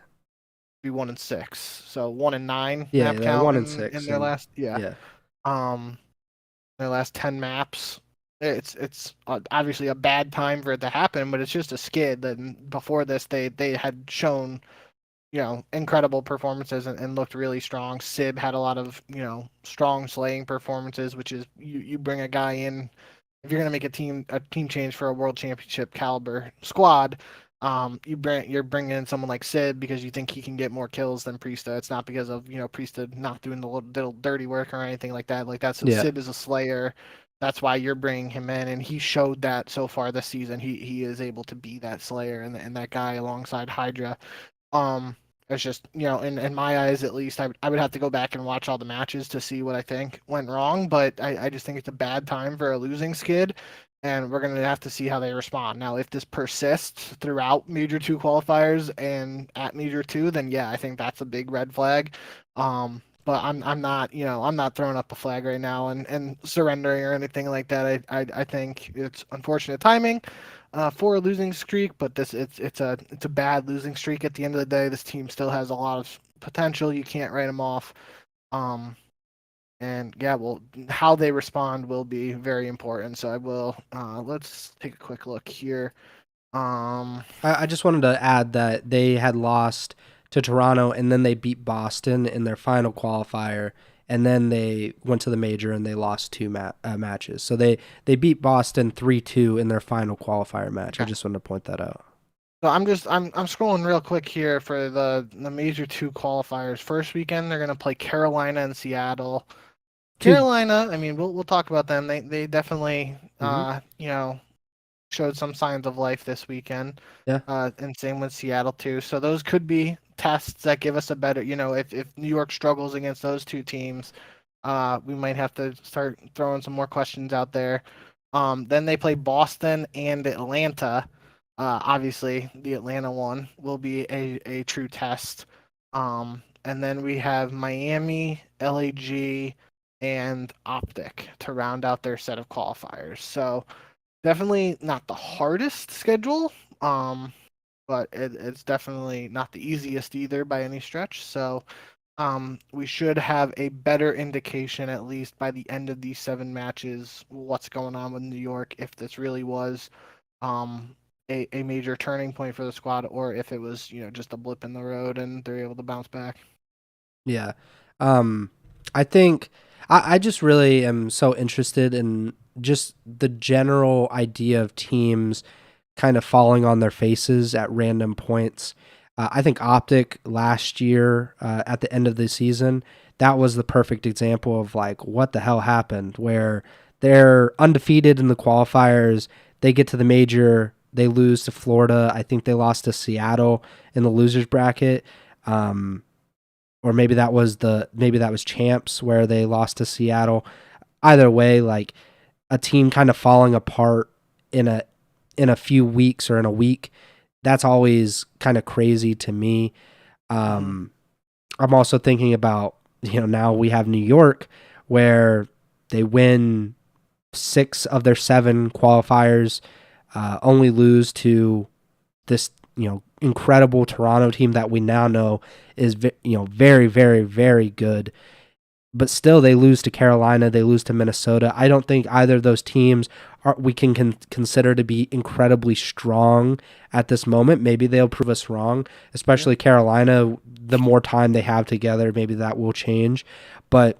be 1-6, so 1-9 yeah, map count 1-6 in their last their last 10 maps. It's obviously a bad time for it to happen, but it's just a skid. That before this they had shown incredible performances and looked really strong. Sib had a lot of, strong slaying performances, which is you bring a guy in, if you're going to make a team change for a world championship caliber squad, you're bringing in someone like Sib because you think he can get more kills than Priesta. It's not because of, Priesta not doing the little dirty work or anything like that. Like Sib is a slayer. That's why you're bringing him in, and he showed that so far this season. He is able to be that slayer and that guy alongside Hydra. It's just, in my eyes, at least, I would have to go back and watch all the matches to see what I think went wrong, but I just think it's a bad time for a losing skid, and we're going to have to see how they respond. Now, if this persists throughout Major 2 qualifiers and at Major 2, then yeah, I think that's a big red flag. But I'm not, I'm not throwing up a flag right now and surrendering or anything like that. I think it's unfortunate timing for a losing streak, but it's a bad losing streak at the end of the day. This team still has a lot of potential. You can't write them off. And yeah, well, how they respond will be very important. So I will let's take a quick look here. I just wanted to add that they had lost to Toronto, and then they beat Boston in their final qualifier, and then they went to the major and they lost 2 matches. So they beat Boston 3-2 in their final qualifier match. Okay. I just wanted to point that out. So I'm scrolling real quick here for the Major 2 qualifiers. First weekend they're gonna play Carolina and Seattle. Carolina, I mean, we'll talk about them. They definitely showed some signs of life this weekend. Yeah. And same with Seattle too. So those could be tests that give us a better, if New York struggles against those 2 teams, we might have to start throwing some more questions out there. Then they play Boston and Atlanta. Obviously, the Atlanta one will be a true test. And then we have Miami, LAG, and Optic to round out their set of qualifiers. So definitely not the hardest schedule, but it's definitely not the easiest either by any stretch. So we should have a better indication, at least by the end of these 7 matches, what's going on with New York, if this really was a major turning point for the squad, or if it was just a blip in the road and they're able to bounce back. Yeah. I think I just really am so interested in just the general idea of teams kind of falling on their faces at random points. I think Optic last year at the end of the season, that was the perfect example of like what the hell happened, where they're undefeated in the qualifiers, they get to the major, they lose to Florida. I think they lost to Seattle in the losers bracket. Or maybe that was champs where they lost to Seattle. Either way, like a team kind of falling apart in a few weeks or in a week, that's always kind of crazy to me. I'm also thinking about, now we have New York where they win 6 of their 7 qualifiers, only lose to this, incredible Toronto team that we now know is, very, very, very good. But still, they lose to Carolina, they lose to Minnesota. I don't think either of those teams we can consider to be incredibly strong at this moment. Maybe they'll prove us wrong, especially Carolina. The more time they have together, maybe that will change. But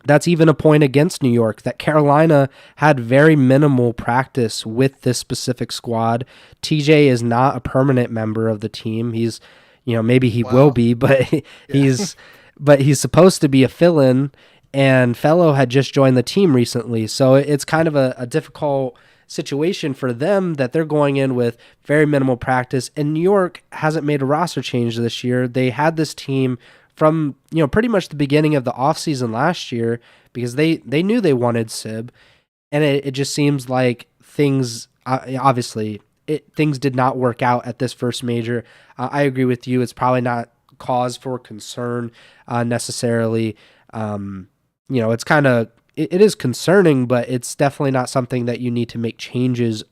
that's even a point against New York, that Carolina had very minimal practice with this specific squad. TJ is not a permanent member of the team. He's, maybe he will be, but he's supposed to be a fill-in, and Fellow had just joined the team recently. So it's kind of a difficult situation for them that they're going in with very minimal practice. And New York hasn't made a roster change this year. They had this team from pretty much the beginning of the offseason last year because they knew they wanted Sib, and it just seems like things things did not work out at this first major. I agree with you. It's probably not cause for concern necessarily. It's kind of it is concerning, but it's definitely not something that you need to make changes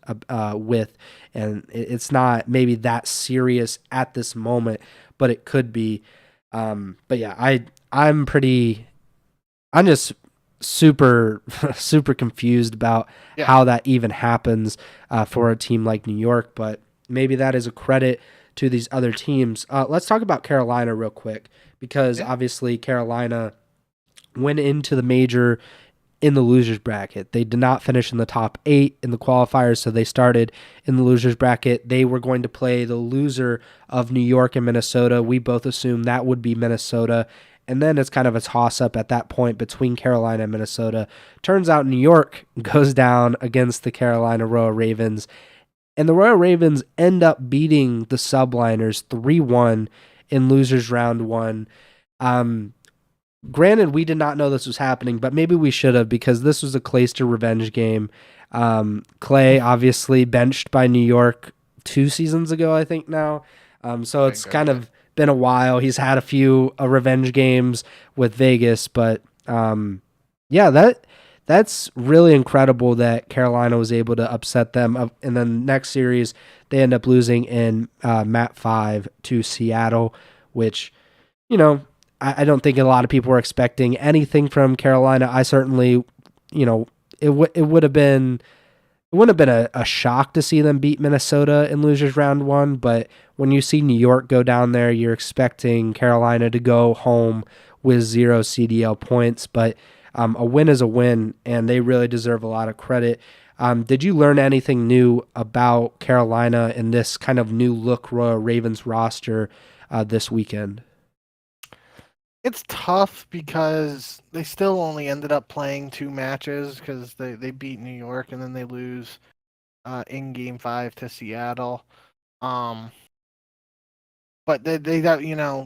with, and it's not maybe that serious at this moment, but it could be. But yeah, I'm just super super confused about how that even happens for a team like New York, but maybe that is a credit to these other teams. Let's talk about Carolina real quick, because obviously Carolina went into the major in the losers bracket. They did not finish in the top 8 in the qualifiers, so they started in the losers bracket. They were going to play the loser of New York and Minnesota. We both assumed that would be Minnesota, and then it's kind of a toss-up at that point between Carolina and Minnesota. Turns out New York goes down against the Carolina Royal Ravens, and the Royal Ravens end up beating the Subliners 3-1 in losers round 1. Granted, we did not know this was happening, but maybe we should have, because this was a Clayster revenge game. Clay, obviously benched by New York 2 seasons ago, I think now. So it's kind of been a while. He's had a few revenge games with Vegas, but that's really incredible that Carolina was able to upset them. And then next series, they end up losing in Mat 5 to Seattle, which, I don't think a lot of people were expecting anything from Carolina. I certainly, it wouldn't have been a shock to see them beat Minnesota in losers round 1, but when you see New York go down there, you're expecting Carolina to go home with 0 CDL points, but a win is a win, and they really deserve a lot of credit. Did you learn anything new about Carolina in this kind of new look Royal Ravens roster this weekend? It's tough because they still only ended up playing 2 matches because they beat New York and then they lose in Game 5 to Seattle. But they got,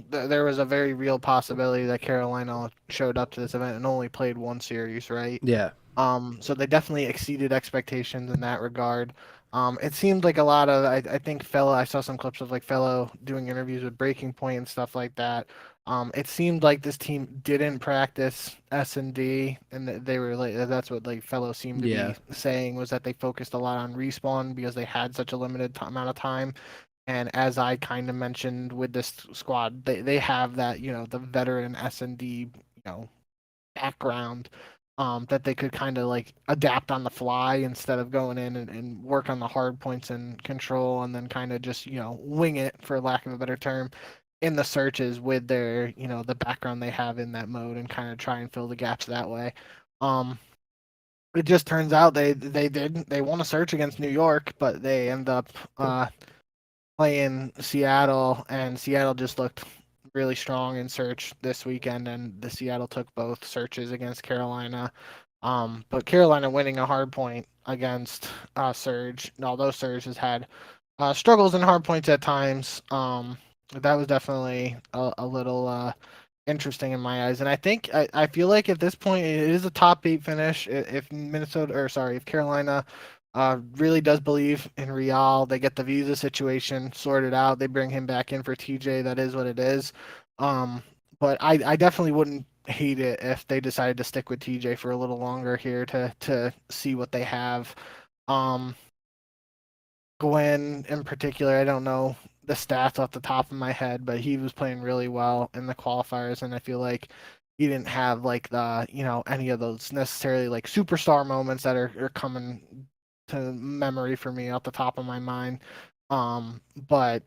there was a very real possibility that Carolina showed up to this event and only played 1 series, right? Yeah. So they definitely exceeded expectations in that regard. It seemed like a lot of, I think I saw some clips of like Fellow doing interviews with Breaking Point and stuff like that. It seemed like this team didn't practice S&D, and they were like, that's what like Fellow seemed to be saying, was that they focused a lot on respawn because they had such a limited amount of time. And as I kind of mentioned with this squad, they have that, the veteran S&D, background, that they could kind of like adapt on the fly instead of going in and work on the hard points and control and then kind of just, wing it, for lack of a better term, in the searches with their, the background they have in that mode, and kind of try and fill the gaps that way. It just turns out they won a search against New York, but they end up playing Seattle, and Seattle just looked really strong in search this weekend, and the Seattle took both searches against Carolina. But Carolina winning a hard point against Surge, although Surge has had struggles in hard points at times. That was definitely a little interesting in my eyes, and I feel like at this point it is a top 8 finish. If Carolina really does believe in Real, they get the visa situation sorted out, they bring him back in for TJ, that is what it is. But I definitely wouldn't hate it if they decided to stick with TJ for a little longer here to see what they have. Gwen in particular, I don't know the stats off the top of my head, but he was playing really well in the qualifiers, and I feel like he didn't have like the, any of those necessarily like superstar moments that are coming to memory for me off the top of my mind. But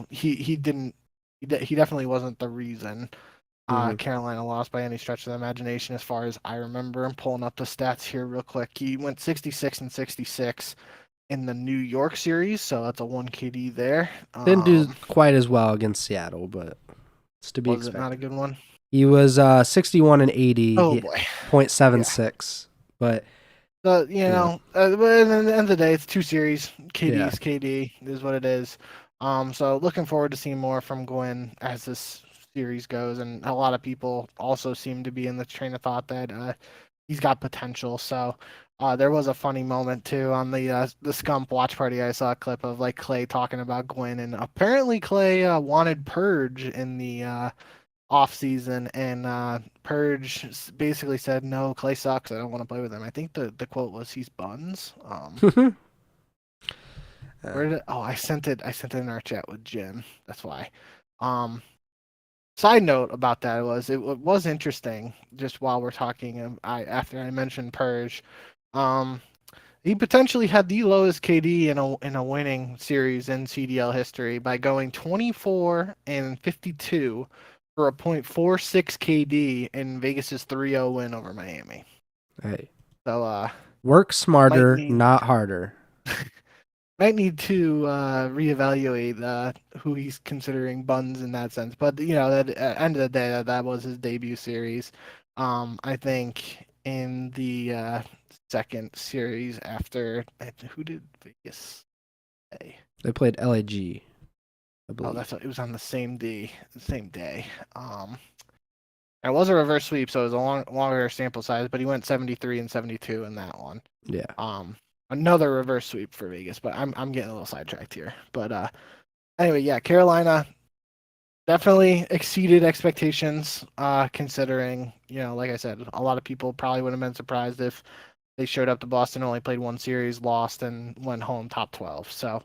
he definitely wasn't the reason Carolina lost by any stretch of the imagination, as far as I remember. I'm pulling up the stats here real quick. He went 66 and 66 in the New York series, so that's a 1 KD there. Didn't do quite as well against Seattle, but it's to be expected. Was it not a good one? He was 61 and 80. Oh boy, 0.76. Yeah. But you know, but at the end of the day, it's 2 series. KD's KD is what it is. So looking forward to seeing more from Gwynn as this series goes, and a lot of people also seem to be in the train of thought that he's got potential. So there was a funny moment too on the Scump watch party. I saw a clip of like Clay talking about Gwynn, and apparently Clay wanted Purge in the off season, and Purge basically said, "No, Clay sucks. I don't want to play with him." I think the quote was, "He's buns." Where did I sent it in our chat with Jim. That's why. Side note about that was it was interesting. Just while we're talking, after I mentioned Purge, he potentially had the lowest KD in a winning series in CDL history by going 24 and 52 for a .46 KD in Vegas's 3-0 win over Miami. Hey. So work smarter, not harder. Might need to reevaluate who he's considering buns in that sense. But you know, at the end of the day, that was his debut series. I think in the second series after, who did Vegas play? They played LAG. I believe. Oh, that's it was on the same day. It was a reverse sweep, so it was a longer sample size. But he went 73 and 72 in that one. Yeah. Another reverse sweep for Vegas, but I'm getting a little sidetracked here. But anyway, yeah, Carolina definitely exceeded expectations. Considering, you know, like I said, a lot of people probably would have been surprised if they showed up to Boston, only played 1 series, lost, and went home top 12. So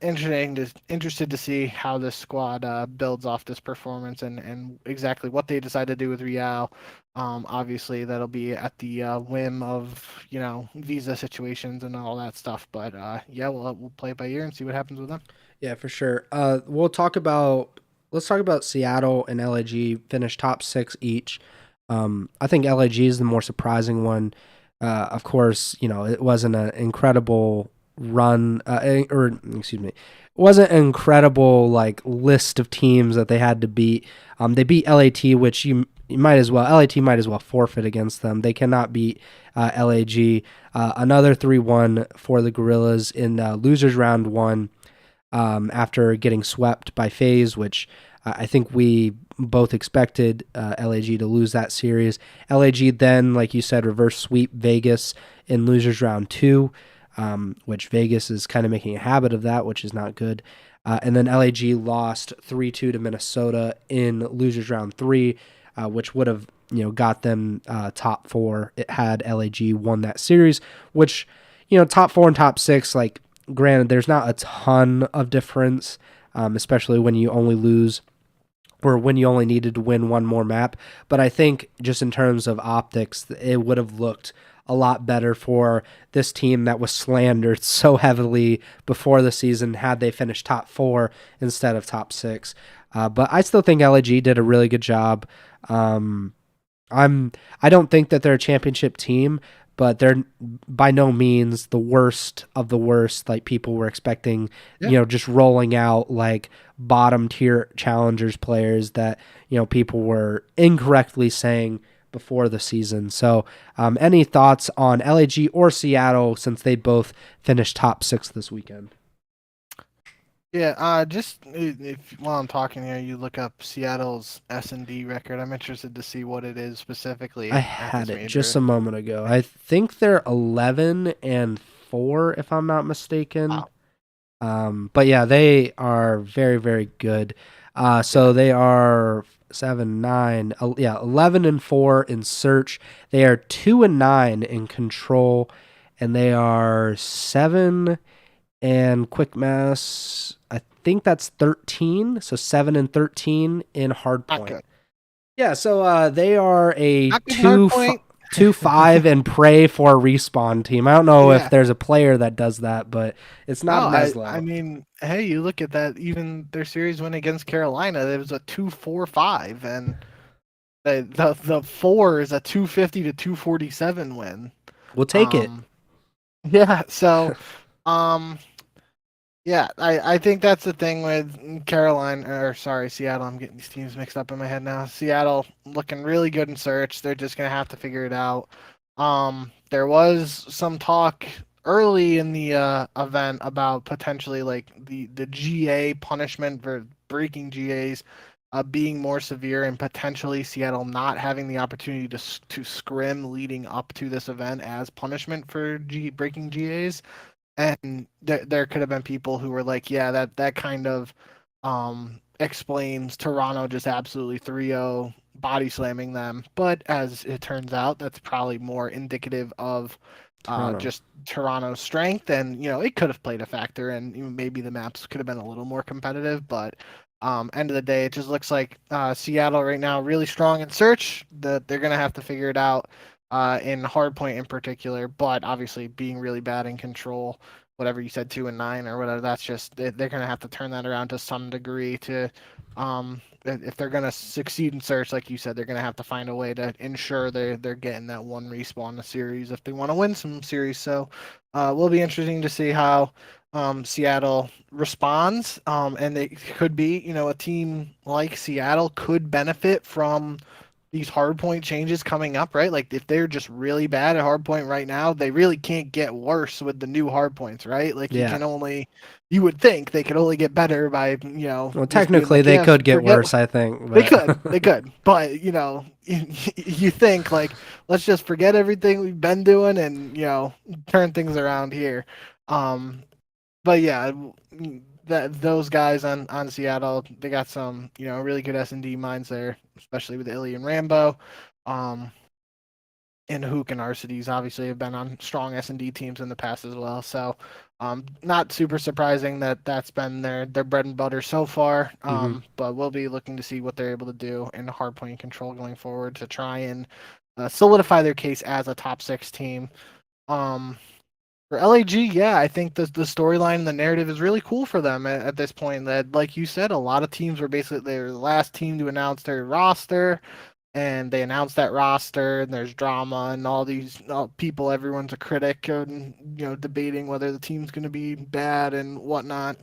interested to see how this squad builds off this performance and exactly what they decide to do with Real. Obviously, that'll be at the whim of, you know, visa situations and all that stuff. But yeah, we'll play it by ear and see what happens with them. Yeah, for sure. Let's talk about Seattle and LAG finished top 6 each. I think LAG is the more surprising one. Of course, you know, it wasn't an incredible run, it wasn't an incredible like list of teams that they had to beat. They beat LAT, which LAT might as well forfeit against them. They cannot beat LAG. Another 3-1 for the Gorillas in losers round 1 after getting swept by FaZe, which I think we both expected LAG to lose that series. LAG then, like you said, reverse sweep Vegas in losers round 2. Which Vegas is kind of making a habit of that, which is not good. And then LAG lost 3-2 to Minnesota in losers round 3, which would have, you know, got them top 4. It had LAG won that series, which, you know, top 4 and top 6, like, granted, there's not a ton of difference, especially when you only lose or when you only needed to win 1 more map. But I think just in terms of optics, it would have looked a lot better for this team that was slandered so heavily before the season had they finished top 4 instead of top 6. But I still think LAG did a really good job. I don't think that they're a championship team, but they're by no means the worst of the worst like people were expecting, you know, just rolling out like bottom tier challengers players that, you know, people were incorrectly saying before the season. So any thoughts on LAG or Seattle since they both finished top 6 this weekend? Yeah, just while I'm talking here, you look up Seattle's S&D record. I'm interested to see what it is specifically. I had it just a moment ago. I think they're 11-4, if I'm not mistaken. Wow. But yeah, they are very, very good. So they are 11-4 in search. They are 2-9 in control, and they are 7 and quick mass. I think that's 13. So 7-13 in hardpoint. Yeah. So they are a 2-5 and pray for a respawn team. I don't know if there's a player that does that, but it's not NYSL. I mean, hey, you look at that. Even their series win against Carolina, it was a 2-4-5, and The 4 is a 250 to 247 win. We'll take it. Yeah. So, yeah, I think that's the thing with Seattle. I'm getting these teams mixed up in my head now. Seattle looking really good in search. They're just gonna have to figure it out. There was some talk early in the event about potentially like the GA punishment for breaking GAs being more severe and potentially Seattle not having the opportunity to scrim leading up to this event as punishment for breaking GAs. And there could have been people who were like, yeah, that kind of explains Toronto just absolutely 3-0 body slamming them. But as it turns out, that's probably more indicative of just Toronto's strength. And, it could have played a factor, and maybe the maps could have been a little more competitive. But end of the day, it just looks like Seattle right now really strong in search. That they're going to have to figure it out. In hardpoint in particular, but obviously being really bad in control, whatever you said, 2 and 9 or whatever, that's just they're going to have to turn that around to some degree to, if they're going to succeed in search, like you said, they're going to have to find a way to ensure they're getting that one respawn a series if they want to win some series. So, will be interesting to see how Seattle responds, and it could be, a team like Seattle could benefit from these hardpoint changes coming up, right? Like if they're just really bad at hardpoint right now, they really can't get worse with the new hardpoints, right? Like you would think they could only get better by, Well, technically they could get worse, I think. But... They could. But, you think like, let's just forget everything we've been doing and, turn things around here. But yeah, those guys on Seattle, they got some, really good S&D minds there, especially with Illy and Rambo. And Hook and Arcides obviously have been on strong S&D teams in the past as well. So not super surprising that that's been their bread and butter so far. But we'll be looking to see what they're able to do in hardpoint control going forward to try and solidify their case as a top 6 team. For LAG, yeah, I think the storyline and the narrative is really cool for them at this point. That, like you said, a lot of teams were basically they were the last team to announce their roster, and they announced that roster, and there's drama and all these people. Everyone's a critic, and debating whether the team's going to be bad and whatnot.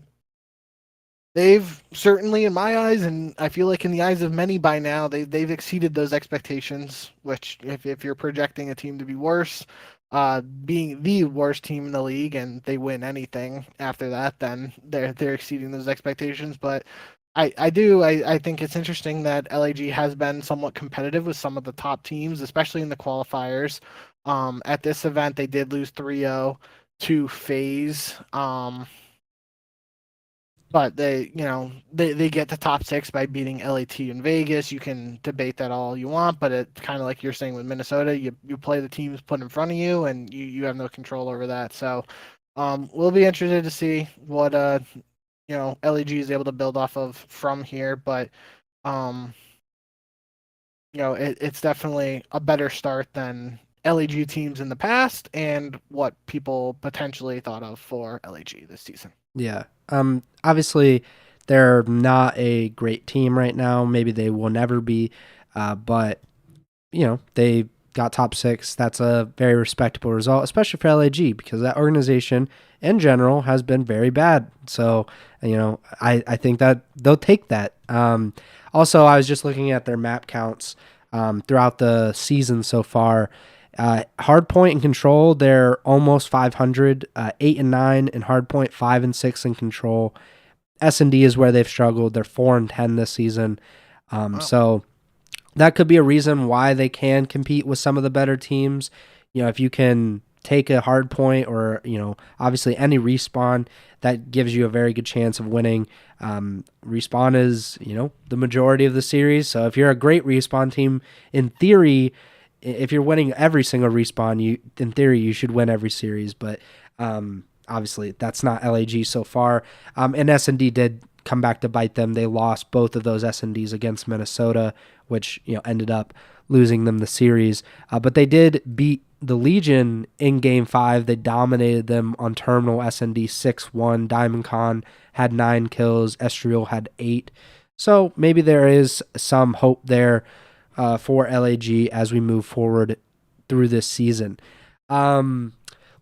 They've certainly, in my eyes, and I feel like in the eyes of many by now, they've exceeded those expectations. Which, if you're projecting a team to be worse, being the worst team in the league, and they win anything after that, then they're exceeding those expectations. But I think it's interesting that LAG has been somewhat competitive with some of the top teams, especially in the qualifiers. At this event, they did lose 3-0 to FaZe. But they get to top 6 by beating LAT in Vegas. You can debate that all you want, but it's kind of like you're saying with Minnesota. You play the teams put in front of you, and you have no control over that. So we'll be interested to see what LAG is able to build off of from here. But it's definitely a better start than LAG teams in the past and what people potentially thought of for LAG this season. Yeah. Obviously, they're not a great team right now. Maybe they will never be. But, they got top 6. That's a very respectable result, especially for LAG, because that organization in general has been very bad. So, I think that they'll take that. Also, I was just looking at their map counts throughout the season so far. Hardpoint and control, they're almost 500, 8 and 9 in hardpoint, 5 and 6 in control. S&D is where they've struggled. They're 4 and 10 this season. Wow. So that could be a reason why they can compete with some of the better teams. If you can take a hardpoint or, obviously any respawn, that gives you a very good chance of winning. Respawn is, the majority of the series. So if you're a great respawn team, in theory, if you're winning every single respawn, in theory, you should win every series. But obviously, that's not LAG so far. And S&D did come back to bite them. They lost both of those S&Ds against Minnesota, which ended up losing them the series. But they did beat the Legion in Game 5. They dominated them on Terminal. S&D 6-1. Diamond Con had 9 kills. Estriel had 8. So maybe there is some hope there for LAG as we move forward through this season.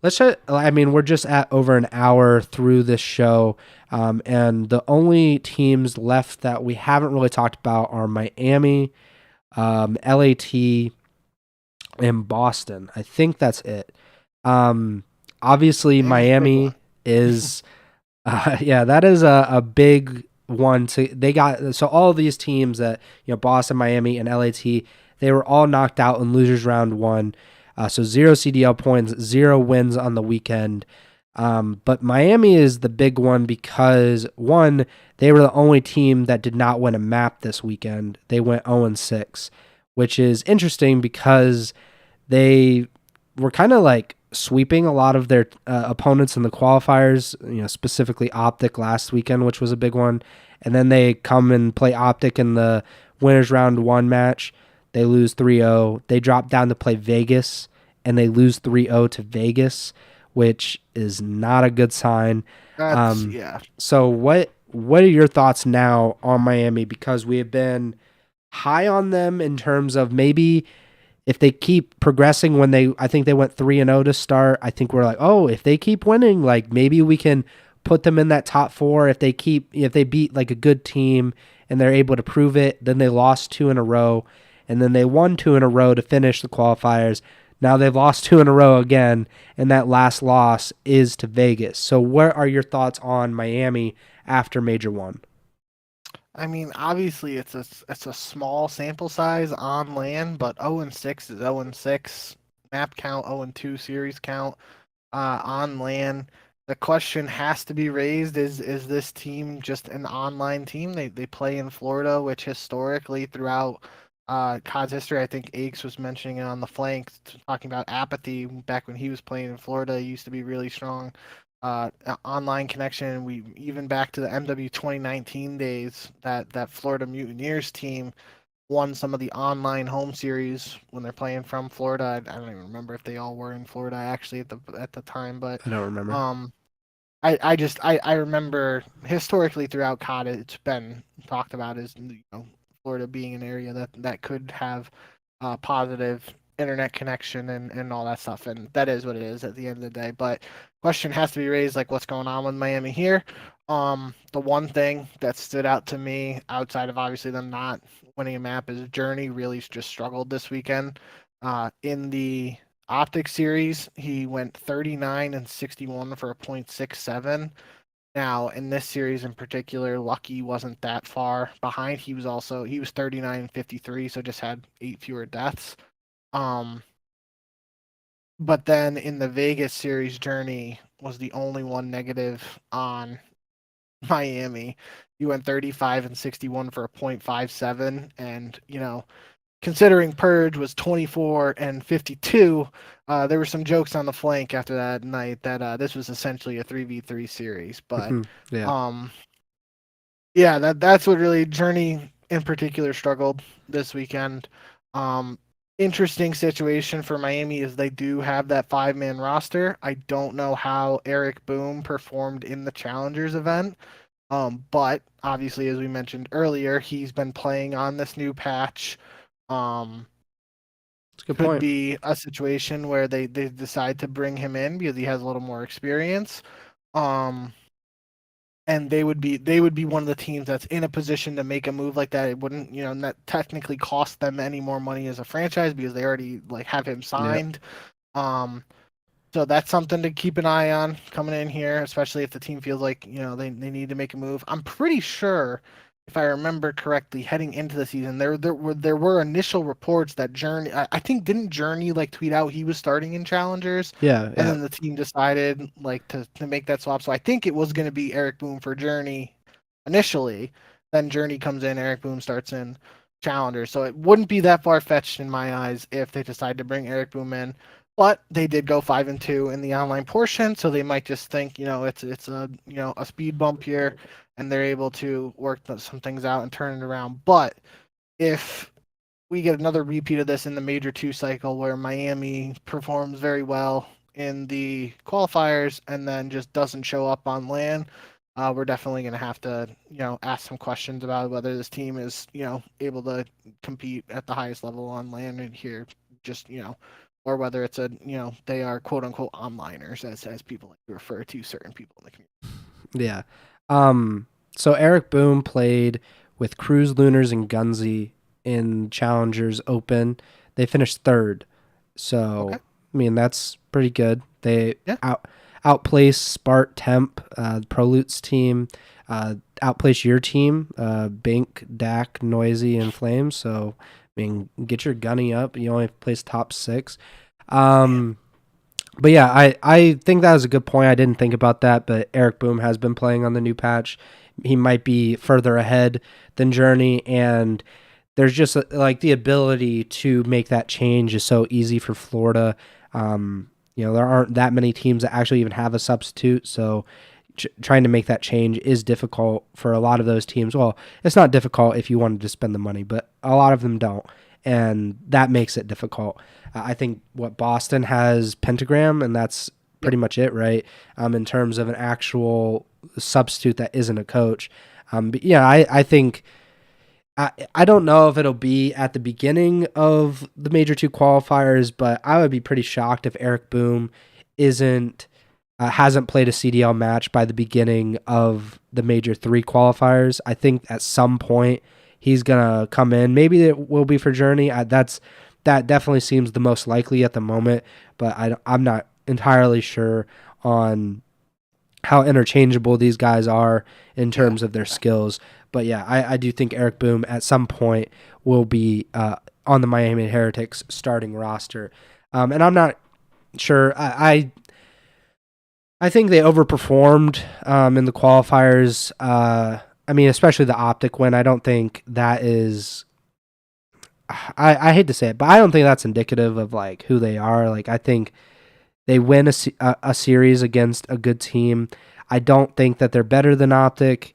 Let's try, I mean, we're just at over an hour through this show, and the only teams left that we haven't really talked about are Miami, LAT, and Boston. I think that's it. Obviously, Miami is, that is a big one. So all of these teams that, Boston, Miami, and LAT, they were all knocked out in losers round 1. So 0 CDL points, 0 wins on the weekend. But Miami is the big one because, one, they were the only team that did not win a map this weekend. They went 0-6, which is interesting because they were kind of like sweeping a lot of their opponents in the qualifiers, specifically Optic last weekend, which was a big one. And then they come and play Optic in the winners round 1 match. They lose 3-0. They drop down to play Vegas, and they lose 3-0 to Vegas, which is not a good sign. So what are your thoughts now on Miami? Because we have been high on them in terms of maybe if they keep progressing I think they went 3-0 to start. I think we're like, oh, if they keep winning, like maybe we can put them in that top 4. If they beat like a good team and they're able to prove it, then they lost 2 in a row. And then they won 2 in a row to finish the qualifiers. Now they've lost 2 in a row again, and that last loss is to Vegas. So what are your thoughts on Miami after Major 1? I mean, obviously it's a small sample size on land, but 0-6 is 0-6. Map count 0-2, series count on land. The question has to be raised: is this team just an online team? They play in Florida, which historically throughout COD's history, I think Aches was mentioning it on the flank, talking about apathy back when he was playing in Florida. He used to be really strong online connection. We even back to the MW 2019 days, that Florida Mutineers team won some of the online home series when they're playing from Florida. I don't even remember if they all were in Florida actually at the time, but I don't remember. I remember historically throughout COD it's been talked about as Florida being an area that could have positive internet connection and all that stuff, and that is what it is at the end of the day. But question has to be raised, like what's going on with Miami here. The one thing that stood out to me outside of obviously them not winning a map is Journey really just struggled this weekend. In the Optic series, he went 39-61 for a 0.67. Now, in this series in particular, Lucky wasn't that far behind. He was 39-53, so just had 8 fewer deaths. But then in the Vegas series, Journey was the only one negative on Miami. He went 35-61 for a 0.57, and considering Purge was 24-52, there were some jokes on the flank after that night that this was essentially a 3v3 series. But that's what really Journey in particular struggled this weekend. Interesting situation for Miami is they do have that 5-man roster. I don't know how Eric Boom performed in the Challengers event. But obviously, as we mentioned earlier, he's been playing on this new patch. Could be a situation where they decide to bring him in because he has a little more experience. And they would be one of the teams that's in a position to make a move like that. It wouldn't, not technically cost them any more money as a franchise because they already have him signed. Yep. So that's something to keep an eye on coming in here, especially if the team feels like, they need to make a move. I'm pretty sure, if I remember correctly, heading into the season, there were initial reports that Journey, I think, didn't Journey tweet out he was starting in Challengers? Yeah. And then the team decided to make that swap. So I think it was going to be Eric Boom for Journey initially. Then Journey comes in, Eric Boom starts in Challengers. So it wouldn't be that far fetched in my eyes if they decide to bring Eric Boom in. But they did go 5-2 in the online portion, so they might just think, it's a speed bump here, and they're able to work some things out and turn it around. But if we get another repeat of this in the Major 2 cycle where Miami performs very well in the qualifiers and then just doesn't show up on land, we're definitely going to have to, ask some questions about whether this team is, able to compete at the highest level on land and here, just, or whether it's they are quote unquote onliners, as people like to refer to certain people in the Yeah. community. So Eric Boom played with Cruz Lunars and Gunsy in Challengers Open. They finished third. So, Okay. I mean, that's pretty good. They outplaced Spart Temp, Prolutes team, outplaced your team, Bink, Dak, Noisy, and Flames. So, I mean, get your gunny up. You only placed top 6. But yeah, I think that was a good point. I didn't think about that, but Eric Boom has been playing on the new patch. He might be further ahead than Journey, and there's just like the ability to make that change is so easy for Florida. There aren't that many teams that actually even have a substitute, so trying to make that change is difficult for a lot of those teams. Well, it's not difficult if you wanted to spend the money, but a lot of them don't, and that makes it difficult. I think Boston has Pentagram, and that's pretty much it, right? In terms of an actual substitute that isn't a coach. But yeah, I think I don't know if it'll be at the beginning of the Major 2 qualifiers, but I would be pretty shocked if Eric Boom hasn't played a CDL match by the beginning of the Major 3 qualifiers. I think at some point he's gonna come in. Maybe it will be for Journey. That definitely seems the most likely at the moment, but I'm not entirely sure on how interchangeable these guys are in terms of their skills. But yeah, I do think Eric Boom at some point will be on the Miami Heretics starting roster. And I'm not sure. I think they overperformed in the qualifiers. I mean, especially the Optic win. I don't think that is... I hate to say it, but I don't think that's indicative of like who they are. Like, I think they win a series against a good team. I don't think that they're better than Optic,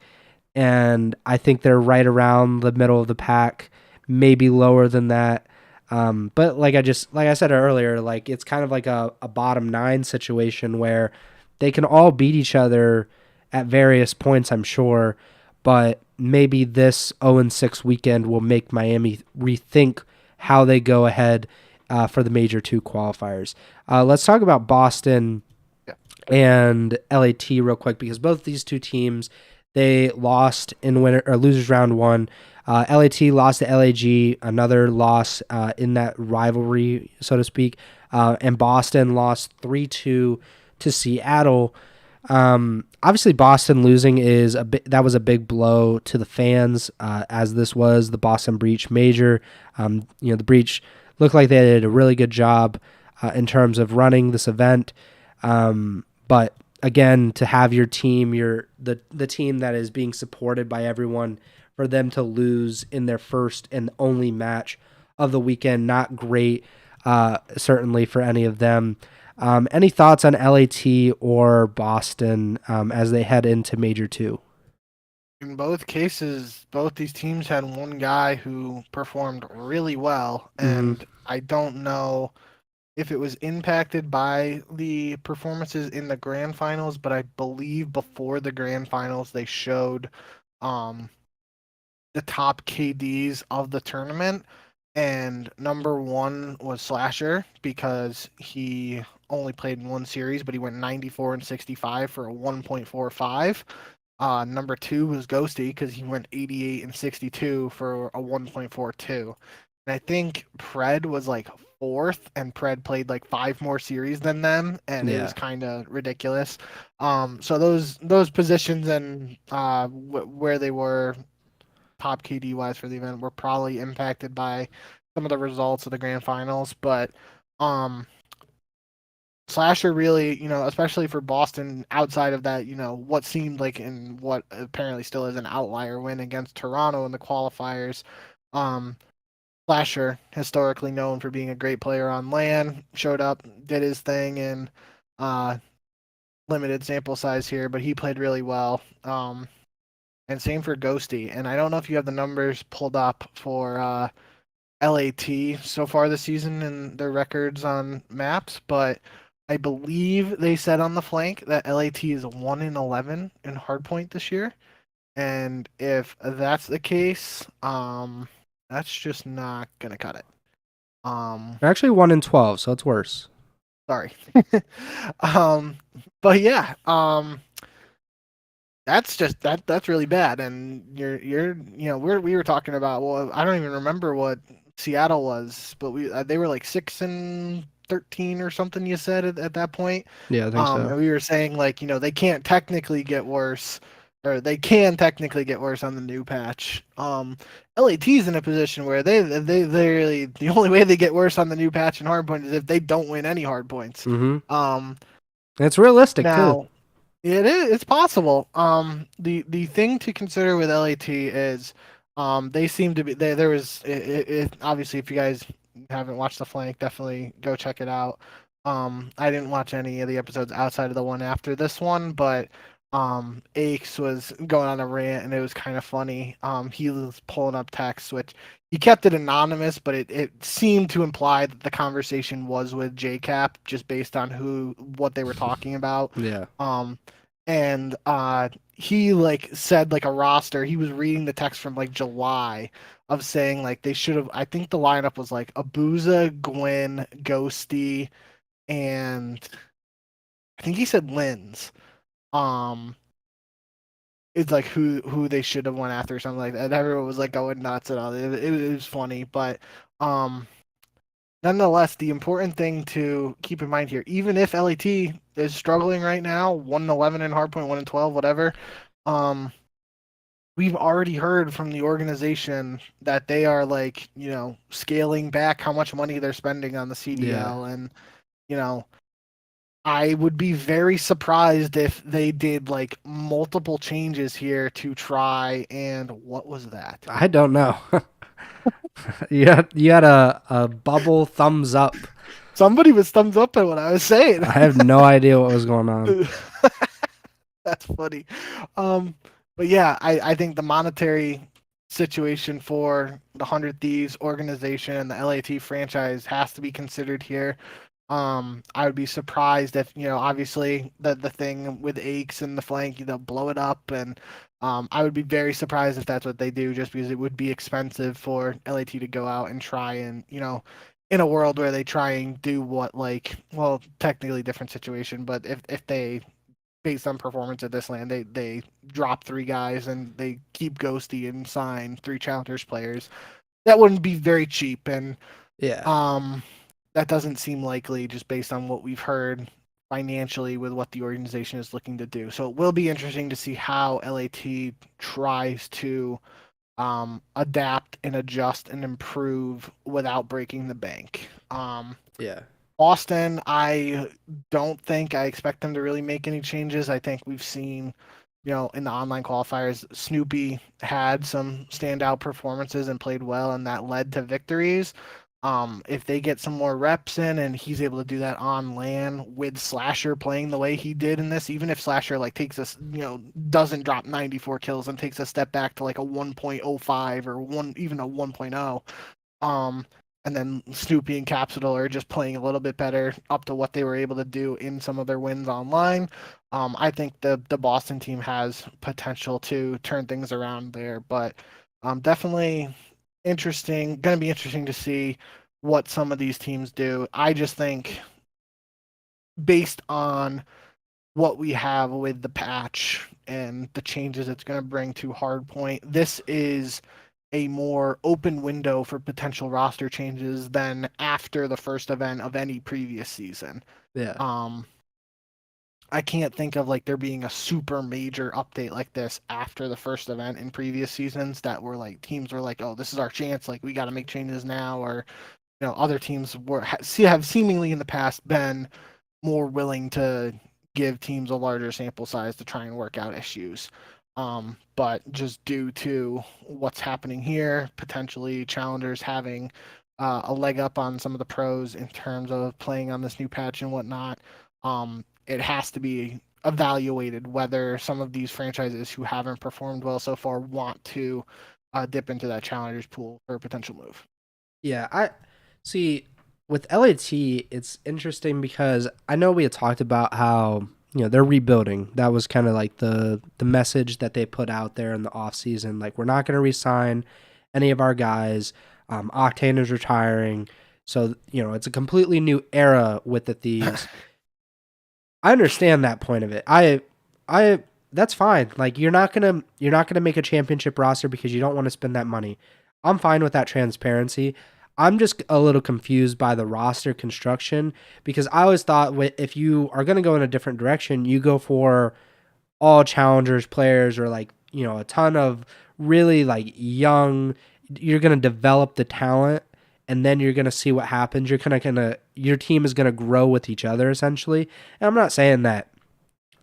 and I think they're right around the middle of the pack, maybe lower than that. But like I said earlier, like it's kind of like a bottom 9 situation where they can all beat each other at various points, I'm sure, but maybe this 0-6 weekend will make Miami rethink how they go ahead for the Major 2 qualifiers. Let's talk about Boston and LAT real quick, because both these two teams, they lost in losers round 1. LAT lost to LAG, another loss in that rivalry, so to speak, and Boston lost 3-2 to Seattle. Obviously, Boston losing that was a big blow to the fans, as this was the Boston Breach Major. The Breach looked like they did a really good job in terms of running this event, but again, to have your team, the team that is being supported by everyone, for them to lose in their first and only match of the weekend, not great, certainly for any of them. Any thoughts on LAT or Boston as they head into Major 2? In both cases, both these teams had one guy who performed really well, and I don't know if it was impacted by the performances in the grand finals, but I believe before the grand finals they showed the top KDs of the tournament, and number 1 was Slasher because he only played in one series, but he went 94 and 65 for a 1.45. Number 2 was Ghosty because he went 88 and 62 for a 1.42. And I think Pred was like 4th, and Pred played like 5 more series than them, and it was kind of ridiculous. So those positions and where they were top KD wise for the event were probably impacted by some of the results of the grand finals, but Slasher really, especially for Boston, outside of that, what seemed like and what apparently still is an outlier win against Toronto in the qualifiers. Slasher, historically known for being a great player on LAN, showed up, did his thing in limited sample size here, but he played really well. And same for Ghosty. And I don't know if you have the numbers pulled up for LAT so far this season and their records on maps, but I believe they said on the flank that LAT is 1-11 in hardpoint this year. And if that's the case, that's just not gonna cut it. They're actually 1-12, so it's worse. Sorry. But yeah, that's really bad. And we were talking about, well, I don't even remember what Seattle was, but they were like 6-13 or something, you said at that point. Yeah, I think so. And we were saying like, they can't technically get worse, or they can technically get worse on the new patch. LAT's in a position where they really, the only way they get worse on the new patch and hardpoint is if they don't win any hardpoints. And it's realistic Now, too. it's possible. The thing to consider with LAT is, they seem to be there was obviously, if you guys haven't watched the flank, definitely go check it out. I didn't watch any of the episodes outside of the one after this one, but Aches was going on a rant and it was kind of funny. He was pulling up text, which he kept it anonymous, but it seemed to imply that the conversation was with JCap just based on what they were talking about. Yeah. And he like said like a roster. He was reading the text from like July of saying like they should have. I think the lineup was like Abuza, Gwen, Ghosty, and I think he said Linz. It's like who they should have went after or something like that. And everyone was like going nuts and all. It was funny, but nonetheless, the important thing to keep in mind here, even if LAT is struggling right now, 1-11 in hardpoint, 1-12, whatever, we've already heard from the organization that they are like, scaling back how much money they're spending on the CDL. Yeah. And, I would be very surprised if they did like multiple changes here to try. And what was that? I don't know. you had a bubble thumbs up. Somebody was thumbs up at what I was saying. I have no idea what was going on. That's funny. But yeah, I think the monetary situation for the 100 Thieves organization and the LAT franchise has to be considered here. I would be surprised if, obviously the thing with Aches and the flank, they'll blow it up. And I would be very surprised if that's what they do, just because it would be expensive for LAT to go out and try and, in a world where they try and do what, like, well, technically different situation, but if they, based on performance at this land, they drop 3 guys and they keep Ghosty and sign 3 challengers players, that wouldn't be very cheap. And that doesn't seem likely just based on what we've heard financially with what the organization is looking to do. So it will be interesting to see how LAT tries to adapt and adjust and improve without breaking the bank. Boston, I don't think I expect them to really make any changes. I think we've seen, in the online qualifiers, Snoopy had some standout performances and played well, and that led to victories. If they get some more reps in and he's able to do that on LAN with Slasher playing the way he did in this, even if Slasher like takes us, doesn't drop 94 kills and takes a step back to like a 1.05 or even a 1.0, and then Snoopy and Capsule are just playing a little bit better up to what they were able to do in some of their wins online. I think the Boston team has potential to turn things around there, but definitely going to be interesting to see what some of these teams do. I just think based on what we have with the patch and the changes it's going to bring to Hardpoint, this is a more open window for potential roster changes than after the first event of any previous season. I can't think of like there being a super major update like this after the first event in previous seasons that were like teams were like, oh, this is our chance, like we got to make changes now. Or other teams have seemingly in the past been more willing to give teams a larger sample size to try and work out issues. But just due to what's happening here, potentially challengers having a leg up on some of the pros in terms of playing on this new patch and whatnot, it has to be evaluated whether some of these franchises who haven't performed well so far want to dip into that challengers pool for a potential move. Yeah, I see. with LAT, it's interesting because I know we had talked about how, they're rebuilding. That was kind of like the message that they put out there in the offseason. Like, we're not going to re-sign any of our guys. Octane is retiring. So, it's a completely new era with the Thieves. I understand that point of it. I that's fine. Like, you're not gonna make a championship roster because you don't want to spend that money. I'm fine with that transparency. I'm just a little confused by the roster construction because I always thought if you are going to go in a different direction, you go for all challengers players or like, a ton of really like young, you're going to develop the talent and then you're going to see what happens. Your team is going to grow with each other essentially. And I'm not saying that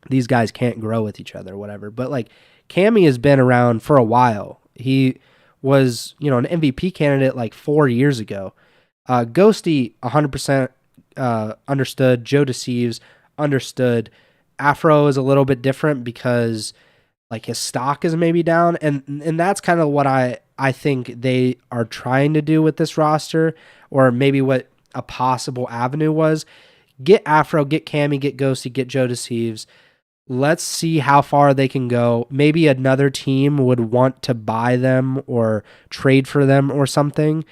these guys can't grow with each other or whatever, but like Cammy has been around for a while. He was, an MVP candidate like 4 years ago. Ghosty 100% understood. Joe Deceives understood. Afro is a little bit different because like his stock is maybe down, and that's kind of what I think they are trying to do with this roster, or maybe what a possible avenue was. Get Afro, get Cammy, get Ghosty, get Joe Deceives. Let's see how far they can go. Maybe another team would want to buy them or trade for them or something.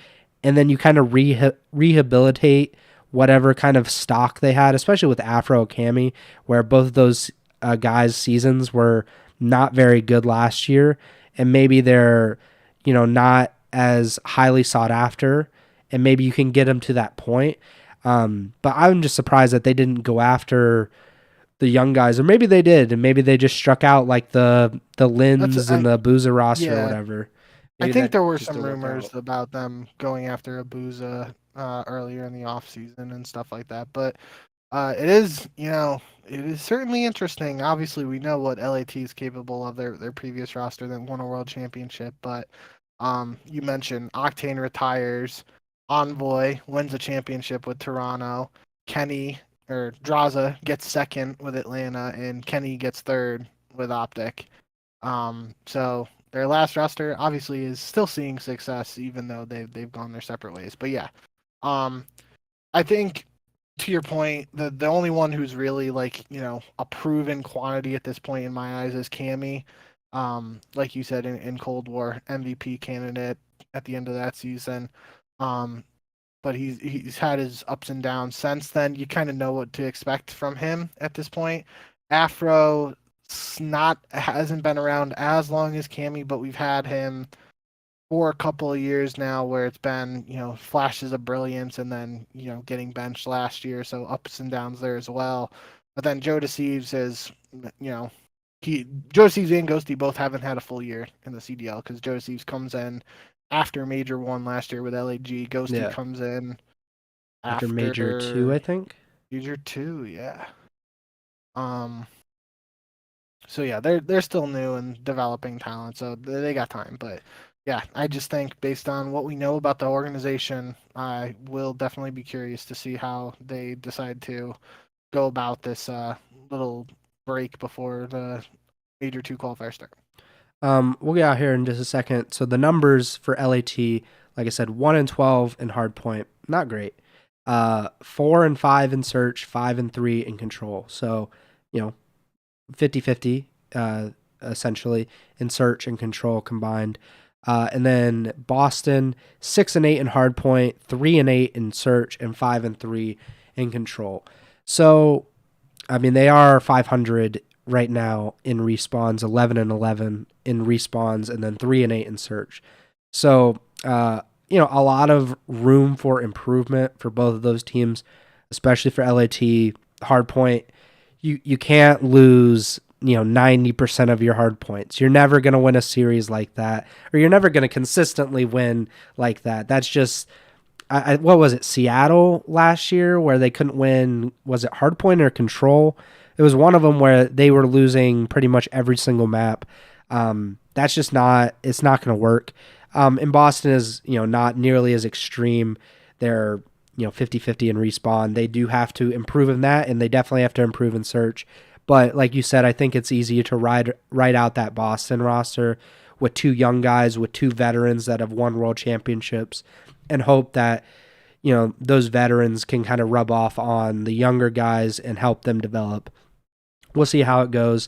And then you kind of rehabilitate whatever kind of stock they had, especially with Afro and Cammy, where both of those guys' seasons were not very good last year. And maybe they're, not as highly sought after. And maybe you can get them to that point. But I'm just surprised that they didn't go after the young guys, or maybe they did, and maybe they just struck out like the Lins and the Booza roster or whatever. Maybe I think there were some rumors about them going after a Booza earlier in the offseason and stuff like that. But it is, it is certainly interesting. Obviously, we know what LAT is capable of, their previous roster that won a world championship. But you mentioned Octane retires, Envoy wins a championship with Toronto, Kenny or Draza gets second with Atlanta, and Kenny gets third with Optic. So their last roster obviously is still seeing success, even though they've gone their separate ways. But yeah, I think to your point, the only one who's really like a proven quantity at this point in my eyes is Cammy. Like you said in Cold War, MVP candidate at the end of that season. But he's had his ups and downs since then. You kind of know what to expect from him at this point. Afro hasn't been around as long as Cammy, but we've had him for a couple of years now where it's been, flashes of brilliance and then, getting benched last year. So ups and downs there as well. But then Joe Deceives is, Joe Deceives and Ghosty both haven't had a full year in the CDL because Joe Deceives comes in after Major 1 last year with LAG. Ghosty comes in after Major 2, I think. Major 2, yeah. So yeah, they're still new and developing talent, so they got time. But yeah, I just think based on what we know about the organization, I will definitely be curious to see how they decide to go about this little break before the Major 2 qualifiers start. We'll get out here in just a second. So the numbers for LAT, like I said, 1-12 in hardpoint, not great. 4-5 in search, 5-3 in control. So, 50-50 essentially in search and control combined. And then Boston 6-8 in hardpoint, 3-8 in search, and 5-3 in control. So, I mean, they are 500 right now in respawns, 11-11 in respawns, and then 3-8 in search. So, a lot of room for improvement for both of those teams, especially for LAT. Hardpoint, you can't lose 90% of your hard points. You're never going to win a series like that, or you're never going to consistently win like that. That's just what was it, Seattle last year where they couldn't win? Was it hardpoint or control? It was one of them where they were losing pretty much every single map. That's just it's not going to work. In Boston is, not nearly as extreme. They're, 50-50 in respawn. They do have to improve in that, and they definitely have to improve in search. But like you said, I think it's easier to ride out that Boston roster with 2 young guys, with 2 veterans that have won world championships, and hope that, those veterans can kind of rub off on the younger guys and help them develop. We'll see how it goes.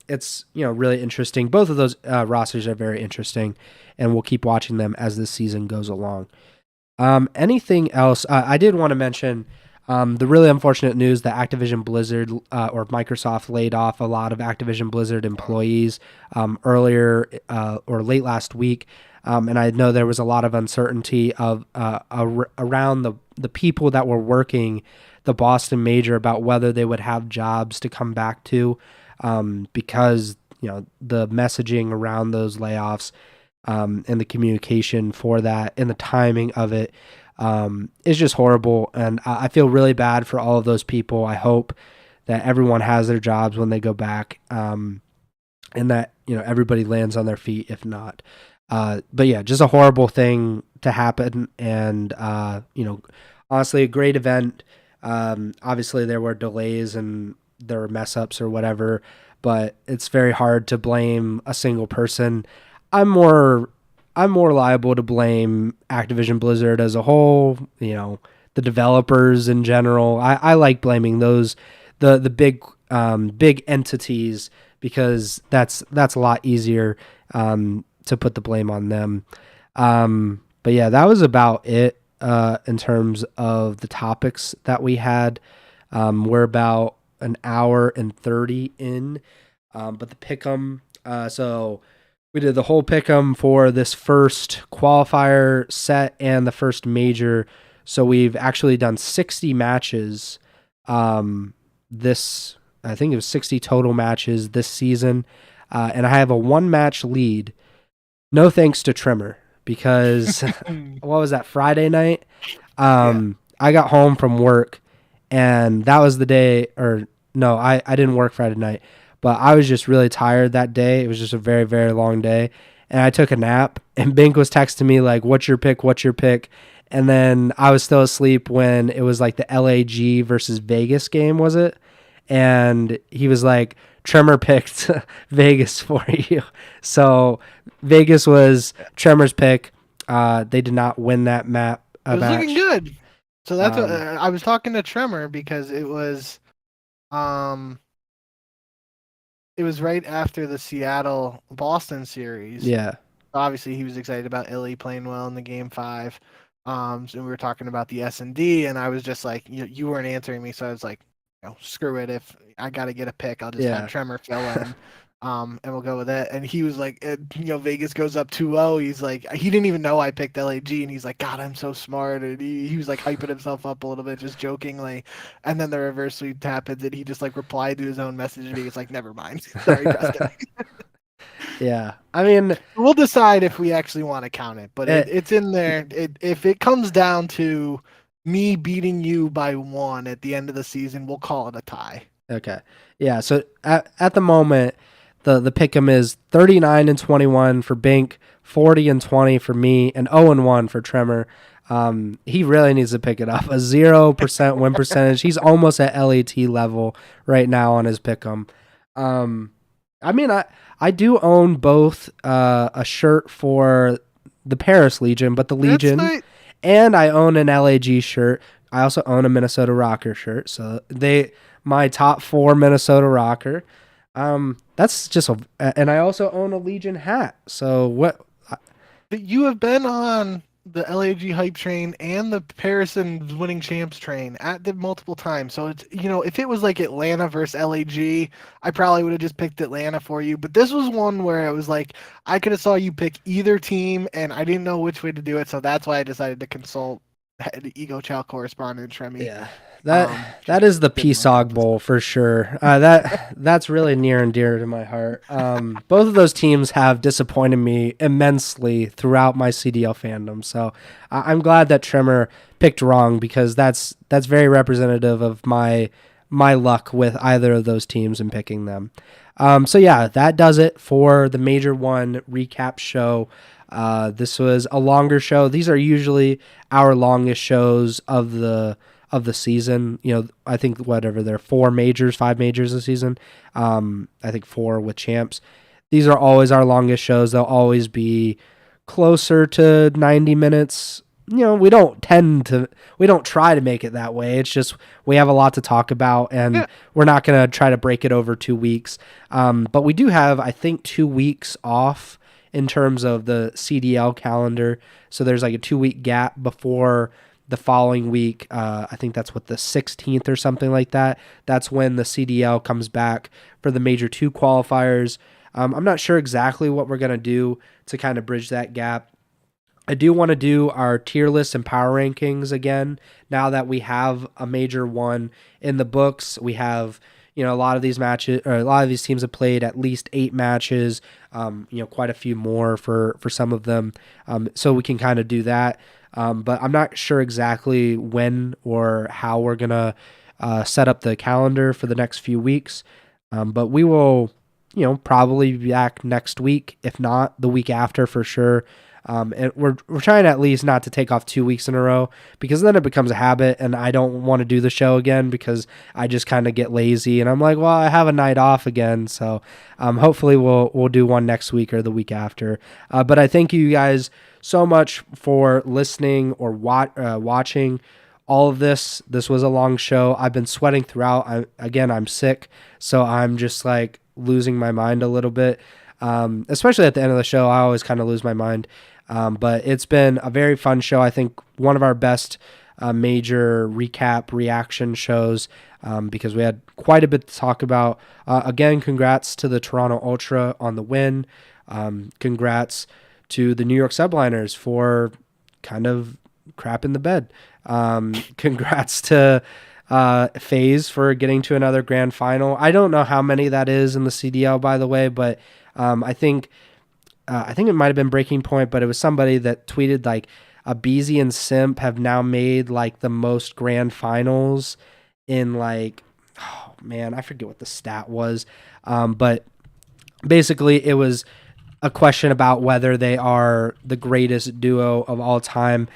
It's really interesting. Both of those rosters are very interesting, and we'll keep watching them as the season goes along. Anything else? I did want to mention the really unfortunate news that Activision Blizzard or Microsoft laid off a lot of Activision Blizzard employees earlier or late last week. And I know there was a lot of uncertainty around the people that were working the Boston Major about whether they would have jobs to come back to because the messaging around those layoffs and the communication for that and the timing of it is just horrible. And I feel really bad for all of those people. I hope that everyone has their jobs when they go back and that everybody lands on their feet if not. But yeah, just a horrible thing to happen. And, honestly, a great event. Obviously there were delays and there were mess ups or whatever, but it's very hard to blame a single person. I'm more liable to blame Activision Blizzard as a whole, the developers in general. I like blaming those, the big entities because that's a lot easier, to put the blame on them. But yeah, that was about it in terms of the topics that we had. We're about an hour and 30 in, but the pick'em. So we did the whole pick'em for this first qualifier set and the first major. So we've actually done 60 matches. I think it was 60 total matches this season. And I have a 1-match lead. No thanks to Trimmer because what was that, Friday night? I got home from work and that was the day, or no, I didn't work Friday night, but I was just really tired that day. It was just a very, very long day. And I took a nap and Bink was texting me like, what's your pick? What's your pick? And then I was still asleep when it was like the LAG versus Vegas game, was it? And he was like, Tremor picked Vegas for you. So Vegas was Tremor's pick. They did not win that match. It was looking good. So that's what I was talking to Tremor because it was right after the Seattle Boston series. Yeah. Obviously he was excited about Illy playing well in the game 5. So we were talking about the S&D and I was just like, you weren't answering me. So I was like, screw it. If I got to get a pick, I'll just have Tremor fill in, and we'll go with it. And he was like, Vegas goes up 2-0. He's like, he didn't even know I picked LAG, and he's like, God, I'm so smart. And he was like hyping himself up a little bit, just jokingly. And then the reverse sweep happens, and he just like replied to his own message, and he was like, never mind. Sorry, Preston. Yeah, I mean, we'll decide if we actually want to count it, but it's in there. If it comes down to me beating you by 1 at the end of the season, we'll call it a tie. Okay. Yeah. So at the moment, the pick'em is 39-21 for Bink, 40-20 for me, and 0-1 for Tremor. He really needs to pick it up. A 0% win percentage. He's almost at LAT level right now on his pick'em. I mean, I do own both a shirt for the Paris Legion, but the Legion. And I own an LAG shirt. I also own a Minnesota Rocker shirt. So my top 4 Minnesota Rocker. That's just and I also own a Legion hat. So what? You have been on the LAG hype train and the Paris and winning champs train multiple times. So it's, if it was like Atlanta versus LAG, I probably would have just picked Atlanta for you. But this was one where it was like, I could have saw you pick either team and I didn't know which way to do it. So that's why I decided to consult the Ego Chall correspondent, Tremmy. Yeah. That is the PSOG Bowl for sure. That's really near and dear to my heart. Both of those teams have disappointed me immensely throughout my CDL fandom. So I'm glad that Tremor picked wrong because that's very representative of my luck with either of those teams and picking them. So yeah, that does it for the Major 1 recap show. This was a longer show. These are usually our longest shows of the season. I think there are 5 majors a season. I think 4 with champs. These are always our longest shows. They'll always be closer to 90 minutes we don't try to make it that way. It's just we have a lot to talk about, and we're not going to try to break it over 2 weeks. But we do have, I think, 2 weeks off in terms of the CDL calendar. So there's like a 2-week gap before the following week. I think that's the 16th or something like that. That's when the CDL comes back for the Major 2 qualifiers. I'm not sure exactly what we're going to do to kind of bridge that gap. I do want to do our tier list and power rankings again. Now that we have a Major 1 in the books, we have, a lot of these matches, or a lot of these teams have played at least 8 matches, quite a few more for some of them. So we can kind of do that. But I'm not sure exactly when or how we're going to set up the calendar for the next few weeks. But we will, probably be back next week, if not the week after for sure. And we're trying at least not to take off 2 weeks in a row, because then it becomes a habit and I don't want to do the show again because I just kind of get lazy and I'm like, well, I have a night off again. So hopefully we'll do one next week or the week after. But I thank you guys so much for listening or watching all of this. This was a long show. I've been sweating throughout. I'm sick, so I'm just like losing my mind a little bit. Especially at the end of the show, I always kind of lose my mind. But it's been a very fun show. I think one of our best major recap reaction shows, because we had quite a bit to talk about. Again, congrats to the Toronto Ultra on the win. Congrats to the New York Subliners for kind of crap in the bed. Congrats to FaZe for getting to another grand final. I don't know how many that is in the CDL, by the way, but I think it might have been Breaking Point, but it was somebody that tweeted like Abeezy and Simp have now made like the most grand finals in like, oh man, I forget what the stat was. But basically it was a question about whether they are the greatest duo of all time.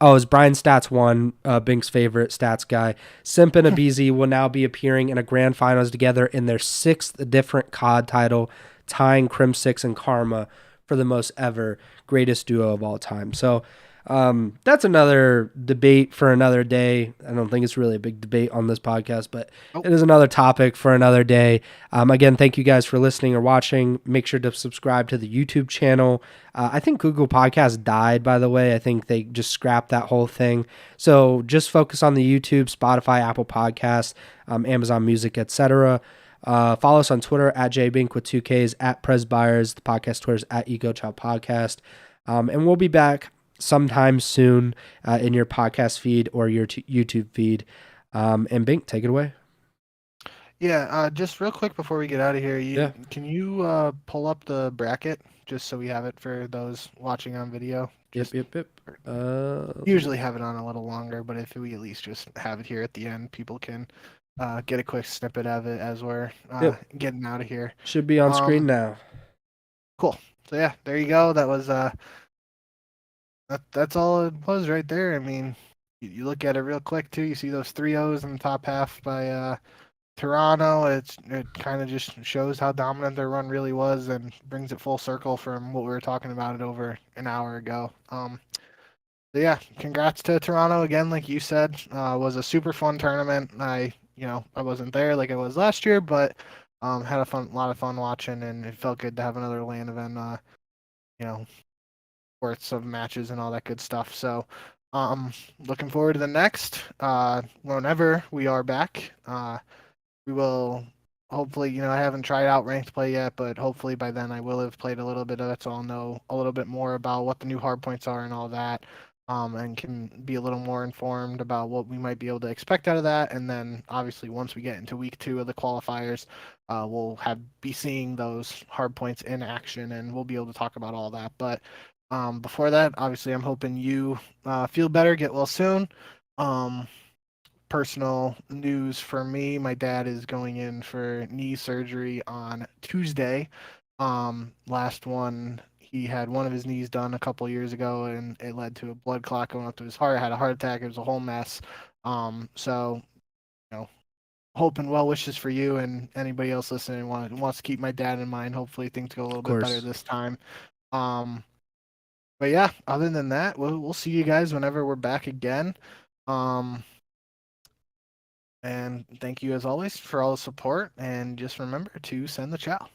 It's Brian Stats 1, Bink's favorite stats guy. Simp and Abeezy will now be appearing in a grand finals together in their 6th different COD title, tying Crim 6 and Karma for the most ever greatest duo of all time. So that's another debate for another day. I don't think it's really a big debate on this podcast, but It is another topic for another day. Again, thank you guys for listening or watching. Make sure to subscribe to the YouTube channel. I think Google Podcast died, by the way. I think they just scrapped that whole thing. So just focus on the YouTube, Spotify, Apple Podcasts, Amazon Music, etc. Follow us on Twitter at JBink with 2 Ks, at Pres Byers. The podcast Twitter is at Ego Chall Podcast. And we'll be back sometime soon in your podcast feed or your YouTube feed. And Bink, take it away. Yeah, just real quick before we get out of here, can you pull up the bracket just so we have it for those watching on video? Yep. Usually have it on a little longer, but if we at least just have it here at the end, people can get a quick snippet of it as we're getting out of here. Should be on screen now. Cool. So yeah, there you go. That was that's all it was right there. I mean, you look at it real quick too. You see those 3-0s in the top half by Toronto. It kind of just shows how dominant their run really was and brings it full circle from what we were talking about it over an hour ago. So yeah, congrats to Toronto again. Like you said, was a super fun tournament. I wasn't there like I was last year, but had a lot of fun watching, and it felt good to have another LAN event. Worth of matches and all that good stuff. So looking forward to the next whenever we are back. We will hopefully, I haven't tried out ranked play yet, but hopefully by then I will have played a little bit of it, so I'll know a little bit more about what the new hard points are and all that, and can be a little more informed about what we might be able to expect out of that. And then obviously once we get into week 2 of the qualifiers, we'll be seeing those hard points in action, and we'll be able to talk about all that. But before that, obviously, I'm hoping you feel better, get well soon. Personal news for me, my dad is going in for knee surgery on Tuesday. Last one, he had one of his knees done a couple years ago, and it led to a blood clot going up to his heart. Had a heart attack. It was a whole mess. So, hope and well wishes for you and anybody else listening wants to keep my dad in mind. Hopefully things go a little bit better this time. But yeah, other than that, we'll see you guys whenever we're back again. And thank you as always for all the support. And just remember to send the chow.